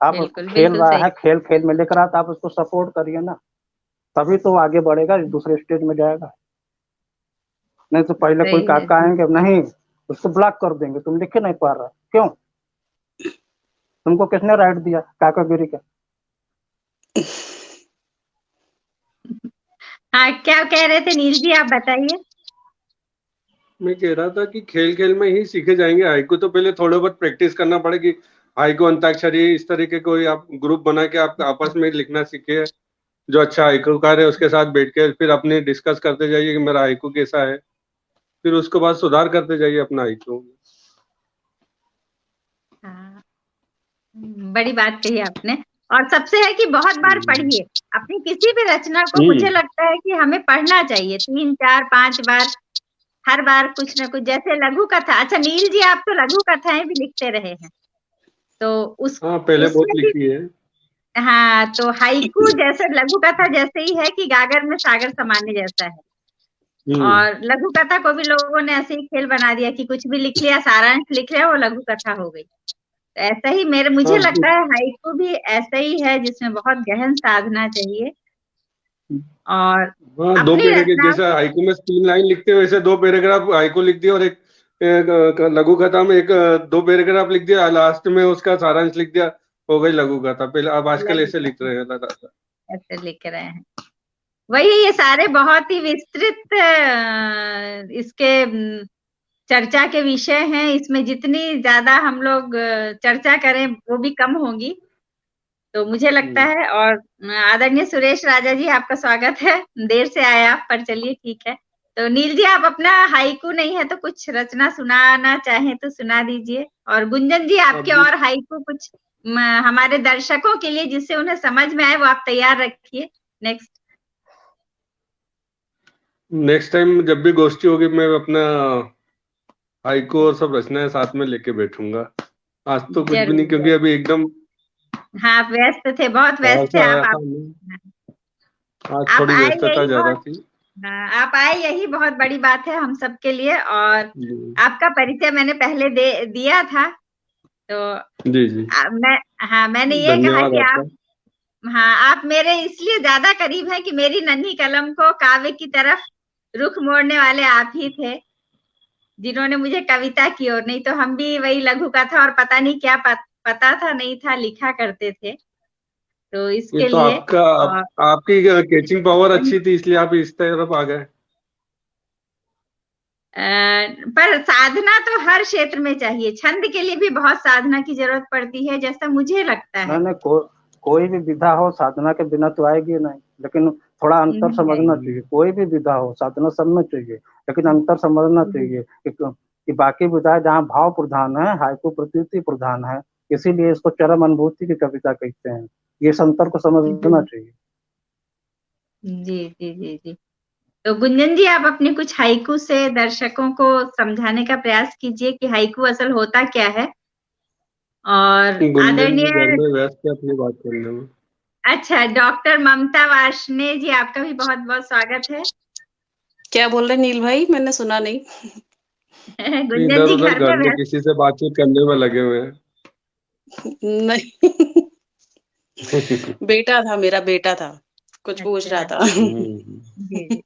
आप
बिल्कुल
खेल
बिल्कुल
रहा
सही।
है, खेल खेल में लेकर आता, आप उसको सपोर्ट करिए ना, तभी तो वो आगे बढ़ेगा, दूसरे स्टेज में जाएगा। नहीं तो पहले कोई
सही है
काका
जी।
आएंगे, नहीं उसको ब्लॉक कर देंगे, तुम लिख नहीं पा रहा, क्यों? तुमको किसने राइट दिया काकागिरी का?
हाँ, क्या कह रहे थे नील जी, आप बताइए।
मैं कह रहा था कि खेल खेल में ही सीखे जाएंगे हाइकू, तो पहले थोड़े बहुत प्रैक्टिस करना पड़ेगी। हाइकू, अंताक्षरी, इस तरीके कोई आप ग्रुप बना के आप आपस में लिखना सीखिए। जो अच्छा हाइकूकार है उसके साथ बैठ के फिर अपनी डिस्कस करते जाइए कि मेरा हाइकू कैसा है, फिर उसके बाद सुधार करते जाइए अपना हाइकू।
हाँ, बड़ी बात कही आपने। और सबसे है कि बहुत बार पढ़िए अपनी किसी भी रचना को। मुझे लगता है कि हमें पढ़ना चाहिए 3, 4, 5 बार, हर बार कुछ ना कुछ। जैसे लघु कथा, अच्छा नील जी आप तो लघु कथाएं भी लिखते रहे हैं, तो उस
हाँ, पहले बहुत
उसमें भी,
लिखी है।
हाँ, तो हाइकू जैसे लघु कथा जैसे ही है कि गागर में सागर समाने जैसा है। और लघु कथा को भी लोगों ने ऐसे ही खेल बना दिया कि कुछ भी लिख लिया, सारांश लिख लिया, वो लघु कथा हो गई। तो ऐसा ही मुझे
हाँ,
लगता है हाइकू भी ऐसा ही है, जिसमें बहुत गहन साधना चाहिए। और
हाँ, दो
अपनी
पैराग्राफ,
रचनाओं,
जैसा हाइकू में 3 लाइन लिखते हैं वैसे 2 पैराग्राफ हाइकू लिख दिया, और एक लघु कथा में 2 पैराग्राफ लिख दिया, लास्ट में उसका सारांश लिख दिया, हो गई लघु कथा। पहले अब आजकल
लघु
ऐसे लिख
कथा
रहे हैं ज्यादा।
ऐसे लिख रहे हैं। वही, ये सारे बहुत ही विस्तृत इसके चर्चा के विषय हैं। इसमें जितनी ज्यादा हम लोग चर्चा करें वो भी कम होगी, तो मुझे लगता है। और आदरणीय सुरेश राजा जी, आपका स्वागत है। देर से आए आप, पर चलिए ठीक है। तो नील जी, आप अपना हाइकू नहीं है तो कुछ रचना सुनाना चाहें तो सुना दीजिए। और गुंजन जी, आपके
अभी
और हाइकू कुछ हमारे दर्शकों के लिए जिससे उन्हें समझ में आए, वो आप तैयार रखिए। नेक्स्ट
नेक्स्ट टाइम जब भी गोष्ठी होगी मैं अपना हाइकू और सब रचनाएं साथ में लेके बैठूंगा। आज तो कुछ भी
जरूर
नहीं, क्योंकि
जरूर।
अभी एकदम
हाँ, आप व्यस्त थे, बहुत
बाहर
व्यस्त
से
थे
आया था
आप।
मैं। आज
आप
थोड़ी
आए
व्यस्तता
यही
ज्यादा
बहुत,
थी।
हाँ, आप आए यही बहुत बड़ी बात है हम सब के लिए। और
जी
आपका परिचय मैंने पहले दिया था, तो
जी जी,
मैं, हाँ, मैंने ये कहा
धन्यवाद
कि
आपका।
आप, हाँ, आप मेरे इसलिए ज्यादा करीब हैं कि मेरी नन्ही कलम को काव्य की तरफ रुख मोड़ने वाले आप ही थे, जिन्होंने मुझे कविता की ओर, नहीं तो हम भी वही लघु कथा और पता नहीं क्या पता था नहीं था लिखा करते थे। तो
ये
इसके
तो
लिए, और
आपकी कैचिंग पावर अच्छी थी, इसलिए आप इस तरफ आ गए।
पर साधना तो हर क्षेत्र में चाहिए। छंद के लिए भी बहुत साधना की जरूरत पड़ती है, जैसा मुझे लगता है।
नहीं, कोई भी विधा हो साधना के बिना तो आएगी नहीं, लेकिन थोड़ा अंतर
नहीं
समझना
आएगी।
चाहिए। कोई भी विधा हो साधना सब में चाहिए, लेकिन अंतर समझना चाहिए कि बाकी विधाएं जहाँ भाव प्रधान है, हाइकू प्रतीति प्रधान है, इसीलिए इसको चरम अनुभूति की कविता कहते हैं। ये अंतर को समझना चाहिए।
जी जी जी जी। तो गुंजन जी, आप अपने कुछ हाइकू से दर्शकों को समझाने का प्रयास कीजिए कि हाइकू असल होता क्या है। और
गुंजन जी घर
आदरणीय,
में व्यस्त है अपनी बात करने में।
अच्छा, डॉक्टर ममता वार्ष्णेय जी, आपका भी बहुत बहुत स्वागत है।
क्या बोल रहे नील भाई, मैंने सुना नहीं।
गुंजन
इधर
जी
उधर
घर में
घर में
व्यस्त।
किसी से बातचीत करने में लगे हुए
नहीं।
हैं।
बेटा था, मेरा बेटा था, कुछ पूछ
अच्छा
रहा था।
अच्छा, जी जी।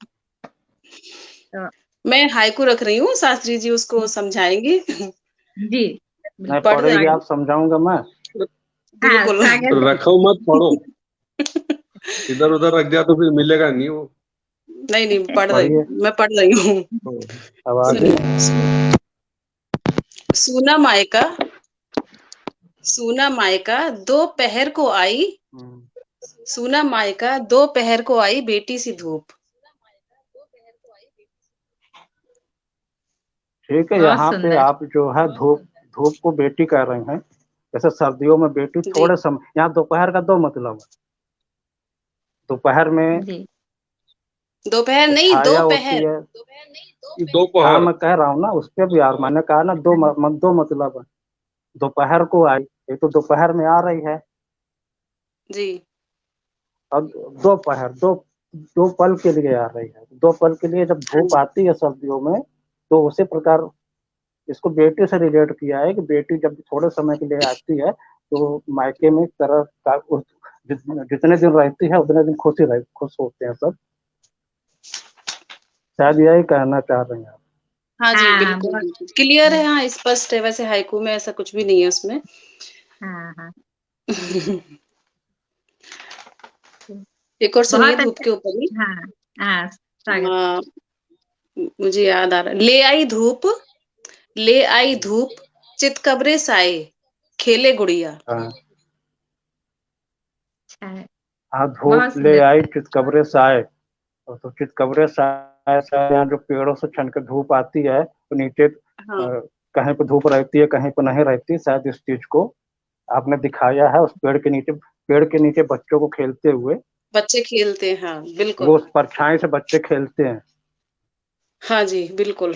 तो
मैं हाइकू रख रही हूँ, शास्त्री जी उसको समझाएंगे।
जी,
मैं
बिल्कुल
पढ़
पढ़ेंगे,
रही
आप समझाऊंगा मैं।
हाँ,
बिल्कुल।
स्वागत है।
रखो मत, पढ़ो। इधर उधर रख दिया तो फिर मिलेगा नहीं वो।
नहीं नहीं,
पढ़िए,
मैं पढ़ रही हूँ।
अब आगे।
सुनिए। सूना मायका, सूना मायका दोपहर को आई, सूना मायका दोपहर को आई बेटी सी धूप।
ठीक है,
बहुत
यहाँ पे
सुंदर।
आप जो है धूप धूप को बेटी कह रहे हैं। जैसे सर्दियों में बेटी
जी
थोड़े समय, यहाँ दोपहर का दो मतलब है। दोपहर में
जी
दोपहर नहीं,
छाया होती
दोपहर।
है। हाँ,
दोपहर।
मैं कह रहा हूँ ना, उस पे भी यार मैंने कहा ना, दो मतलब है। दोपहर को आई, ये तो दोपहर में आ रही है।
जी
और दोपहर दो दो पल के लिए आ रही है। दो पल के लिए जब
हाँ
धूप
जी,
आती है सर्दियों में, तो उसी प्रकार इसको बेटी से रिलेट किया है कि बेटी जब थोड़े समय के लिए आती है तो मायके में तरह का जितने दिन रहती है उतने दिन खुश होते हैं सब। शायद यही कहना चाह रहे हैं आप।
हाँ जी,
हाँ,
बिल्कुल,
बहुत
बिल्कुल। क्लियर है, हाँ, स्पष्ट है। वैसे हाइकू में ऐसा कुछ भी नहीं है उसमें।
हाँ, हाँ।
एक और सुनिए
बहुत
धूप
अच्छा।
के ऊपर ही।
हाँ, हाँ, स्वागत।
अ, मुझे याद आ रहा है। ले आई धूप, चितकबरे साए, खेले गुड़िया।
हाँ,
अच्छा है,
हाँ,
बहुत
धूप ले
सुंदर।
आई चितकबरे साए। तो चितकबरे साए साए, यहाँ जो पेड़ों से छन के धूप आती है तो नीचे
हाँ,
कहीं पे धूप रहती है, कहीं पे नहीं रहती। शायद इस चीज को आपने दिखाया है उस पेड़ के नीचे बच्चों को खेलते हुए।
बच्चे खेलते हैं, हाँ,
वो
बिल्कुल।
उस परछाई से बच्चे खेलते हैं।
हाँ जी, बिल्कुल।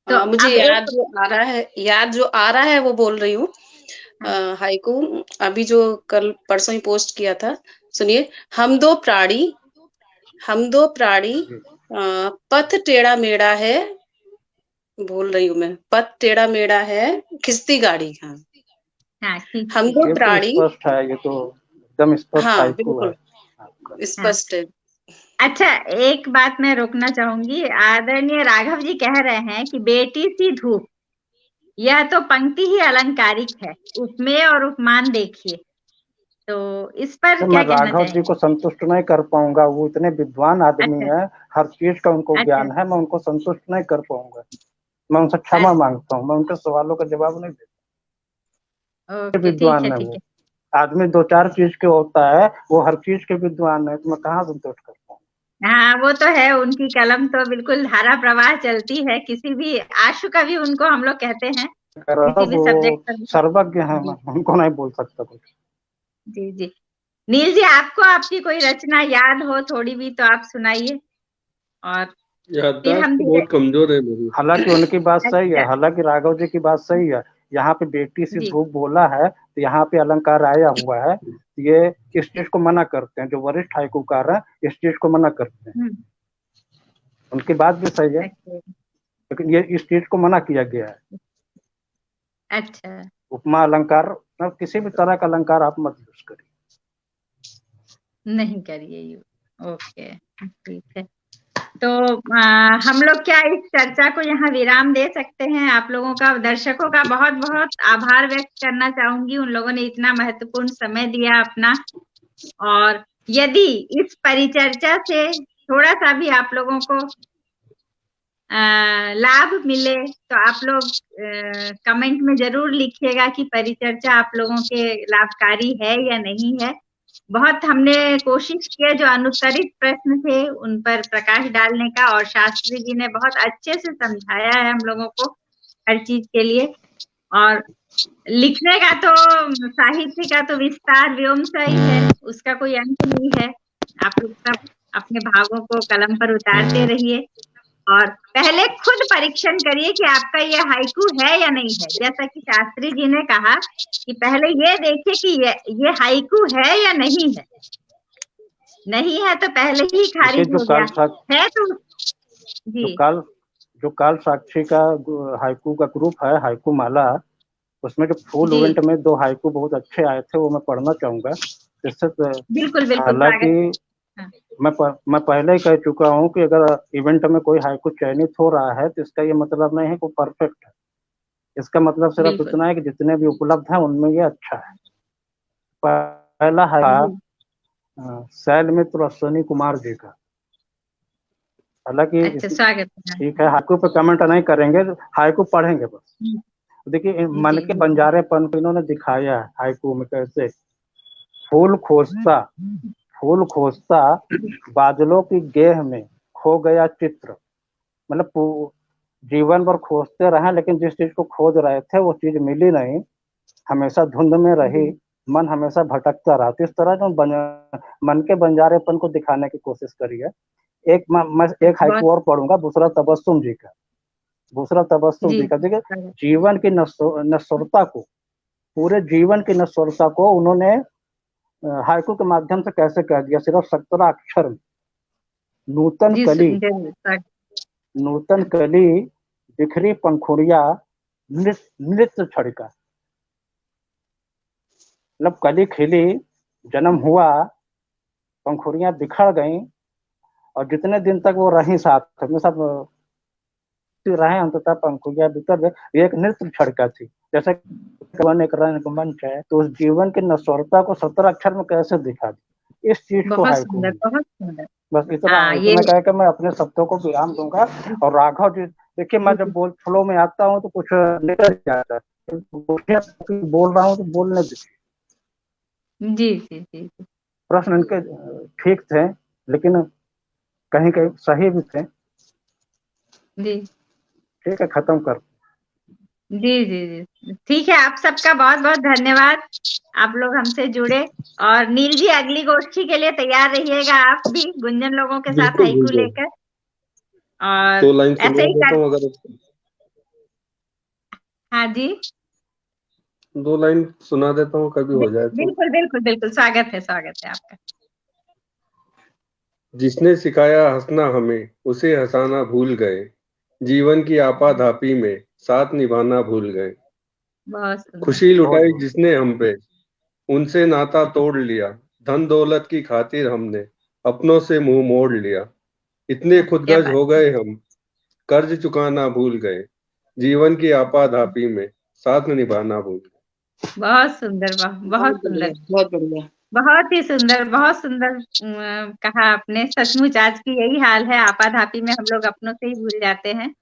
तो
मुझे
अब एक।
याद जो आ रहा है वो बोल रही हूँ।
हाँ,
हाइकू अभी जो कल परसों ही पोस्ट किया था, सुनिए। हम दो प्राणी हम दो प्राणी पथ टेढ़ा मेढ़ा है, बोल रही हूँ मैं, पथ टेढ़ा मेढ़ा है, खिंचती गाड़ी। हाँ,
हाँ,
हम
खींचती
दो
ये
गाड़ी।
तो
प्राणी।
स्पष्ट है, ये तो एकदम स्पष्ट
हाँ,
हाइकू है
बिल्कुल
आपका।
हाँ,
स्पष्ट है।
अच्छा, एक बात मैं रोकना चाहूंगी। आदरणीय राघव जी कह रहे हैं कि बेटी सी धूप, यह तो पंक्ति ही अलंकारिक है, उपमेय और उपमान देखिए। तो इस पर
तो
क्या
मैं
कहना
राघव जी
चाहेंगे?
को संतुष्ट नहीं कर पाऊंगा, वो इतने विद्वान आदमी
अच्छा,
है, हर चीज का उनको
अच्छा,
ज्ञान है, मैं उनको संतुष्ट नहीं कर पाऊंगा। मैं उनसे क्षमा
अच्छा।
मांगता हूँ, मैं उनके सवालों का जवाब नहीं देता।
ओके, ठीक है,
विद्वान है
ठीक
वो।
है।
आदमी दो चार चीज के होता है, वो हर चीज के विद्वान है, तो मैं कहाँ संतुष्ट कर पाऊंगा।
हाँ, वो तो है, उनकी कलम तो बिल्कुल धारा प्रवाह चलती है, किसी भी आशु कवि उनको हम लोग कहते हैं, किसी भी
वो
सब्जेक्ट पर।
सर्वज्ञ है, मैं
जी,
उनको नहीं बोल सकता कुछ।
जी, जी। नील जी, आपको आपकी कोई रचना याद हो थोड़ी भी तो आप सुनाइए, और फिर
याददाश्त
हम
तो
धीरे।
बहुत कमजोर है मेरी।
हालांकि उनकी बात सही है,
अच्छा।
हालांकि राघव जी की बात सही है। यहाँ पे बेटी सी
जी।
धूप बोला है तो यहाँ पे अलंकार आया हुआ है। ये इस चीज को मना करते हैं, जो वरिष्ठ हाइकूकार है इस चीज को मना करते हैं।
हम्म।
उनकी बात भी सही है,
अच्छा,
लेकिन ये इस चीज को मना किया गया है।
अच्छा।
उपमा अलंकार, मतलब किसी भी तरह का अलंकार आप मत यूज करिए।
नहीं करिए यू। ओके, ठीक है। तो हम लोग क्या इस चर्चा को यहाँ विराम दे सकते हैं? आप लोगों का, दर्शकों का बहुत बहुत आभार व्यक्त करना चाहूंगी, उन लोगों ने इतना महत्वपूर्ण समय दिया अपना। और यदि इस परिचर्चा से थोड़ा सा भी आप लोगों को लाभ मिले तो आप लोग कमेंट में जरूर लिखिएगा कि परिचर्चा आप लोगों के लाभकारी है या नहीं है। बहुत हमने कोशिश किया, जो अनुत्तरित प्रश्न थे उन पर प्रकाश डालने का, और शास्त्री जी ने बहुत अच्छे से समझाया है हम लोगों को हर चीज के लिए। और लिखने का तो, साहित्य का तो विस्तार व्योमशाही है, उसका कोई अंत नहीं है। आप लोग सब अपने भावों को कलम पर उतारते रहिए, और पहले खुद परीक्षण करिए कि आपका ये हाइकू है या नहीं है। जैसा कि शास्त्री जी ने कहा कि पहले ये देखिए कि ये हाइकू है या नहीं है। नहीं है तो पहले ही
देखिए,
खारिज हो गया। है तो। जी,
जो काल जो काल साक्षी का हाइकू का ग्रुप है, हाइकू माला, उसमें जो फुल
जी।
इवेंट में 2 हाइकू बहुत अच्छे आए थे, वो मैं पढ़ना चाहूंगा। इससे
बिल्कुल, बिल्कुल,
हालांकि
स्वागत। हाँ,
मैं पहले ही कह चुका हूँ कि अगर इवेंट में कोई हाइकू चयनित हो रहा है तो इसका ये मतलब नहीं है कि परफेक्ट है। इसका मतलब सिर्फ
बिल्कुल।
इतना है कि जितने भी उपलब्ध हैं उनमें ये अच्छा है। पहला है
जी,
शैल मित्र अश्विनी कुमार जी का। हालांकि
अच्छा, स्वागत है।
ठीक है, हाइकू पे कमेंट नहीं करेंगे, हाइकू पढ़ेंगे बस। देखिए, मन
जी,
के
जी।
बंजारेपन को इन्होंने दिखाया है हाइकू में कैसे। फूल खोजता फूल खोजता बादलों की गेह में खो गया चित्र। मतलब जीवन भर खोजते रहे, लेकिन जिस चीज को खोज रहे थे वो चीज मिली नहीं, हमेशा धुंध में रही,
जी,
मन हमेशा भटकता रहा। तो इस तरह जो मन के बंजारेपन को दिखाने की कोशिश करी है। मैं एक
अच्छा, बहुत।
हाइकू और पढ़ूंगा, दूसरा तबस्सुम जी का।
जी,
देखिए,
स्वागत।
जीवन की नश्वरता को, पूरे जीवन की नश्वरता को उन्होंने हाइकू के माध्यम से कैसे कह दिया, सिर्फ 17 अक्षर में। नूतन
जी,
कली
जरूर, स्वागत।
नूतन कली बिखरी पंखुड़िया, नृत्य छड़का। मतलब कली खिली, जन्म हुआ, पंखुड़ियां बिखर गईं, और जितने दिन तक वो रही साथ में सब रहे, अंततः पंखुड़ियां बिखर गई। ये एक नृत्य छड़का थी, जैसे कवन एक रंगमंच है, तो उस जीवन की नश्वरता को 17 अक्षर में कैसे दिखा दी, इस चीज को
बहुत
हाइकू
सुंदर,
में।
बहुत सुंदर।
बस इतना
हाँ, ये
इतना कह के मैं अपने शब्दों को विराम दूंगा। और राघव जी, देखिए मैं जब फ्लो में आता हूँ तो कुछ निकल जाता है, बोल रहा हूँ तो बोलने दीजिए।
जी जी जी जी
प्रश्न इनके ठीक थे, लेकिन कहीं कहीं सही भी थे।
जी
ठीक है, खत्म कर।
जी जी जी ठीक है। आप सबका बहुत बहुत धन्यवाद, आप लोग हमसे जुड़े। और नील जी, अगली गोष्ठी के लिए तैयार रहिएगा, आप भी गुंजन लोगों के साथ
बिल्कुल
हाइकू
बिल्कुल।
लेकर। और
2 लाइन
ऐसे
सुना
ही
देता
कर।
हूँ अगर।
हाँ जी,
2 लाइन सुना देता हूँ, कभी हो जाए तो।
बिल्कुल बिल्कुल बिल्कुल, स्वागत है आपका।
जिसने सिखाया हंसना हमें, उसे हंसाना भूल गए। जीवन की आपाधापी में साथ निभाना भूल गए।
बहुत सुंदर।
खुशी लुटाई जिसने हम पे, उनसे नाता तोड़ लिया। धन दौलत की खातिर हमने अपनों से मुंह मोड़ लिया। इतने
क्या
खुदगर्ज
बात
हो
है।
गए हम, कर्ज चुकाना भूल गए। जीवन की आपाधापी में साथ निभाना भूल गए।
बहुत सुंदर, बहुत
बहुत
सुंदर,
बढ़िया, बहुत बढ़िया।
बहुत ही सुंदर, बहुत सुंदर कहा आपने। सचमुच आज की यही हाल है, आपाधापी में हम लोग अपनों से ही भूल जाते हैं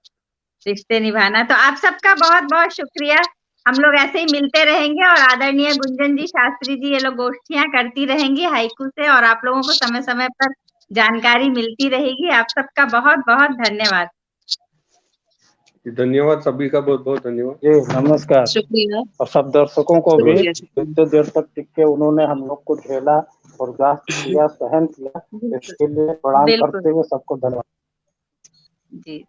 रिश्ते निभाना। तो आप सबका बहुत बहुत शुक्रिया। हम लोग ऐसे ही मिलते रहेंगे, और आदरणीय गुंजन जी, शास्त्री जी, ये लोग गोष्ठियां करती रहेंगी हाइकू से, और आप लोगों को समय समय पर जानकारी मिलती रहेगी। आप सबका बहुत बहुत धन्यवाद।
धन्यवाद, सभी का बहुत बहुत धन्यवाद
जी नमस्कार।
शुक्रिया,
और सब दर्शकों को भी,
शुक्रिया, शुक्रिया।
इतने देर तक टिक के उन्होंने हम लोग को झेला, बर्दाश्त किया, सहन किया,
बिल्कुल
इसके लिए प्रणाम
बिल्कुल
करते हुए सबको धन्यवाद।
जी।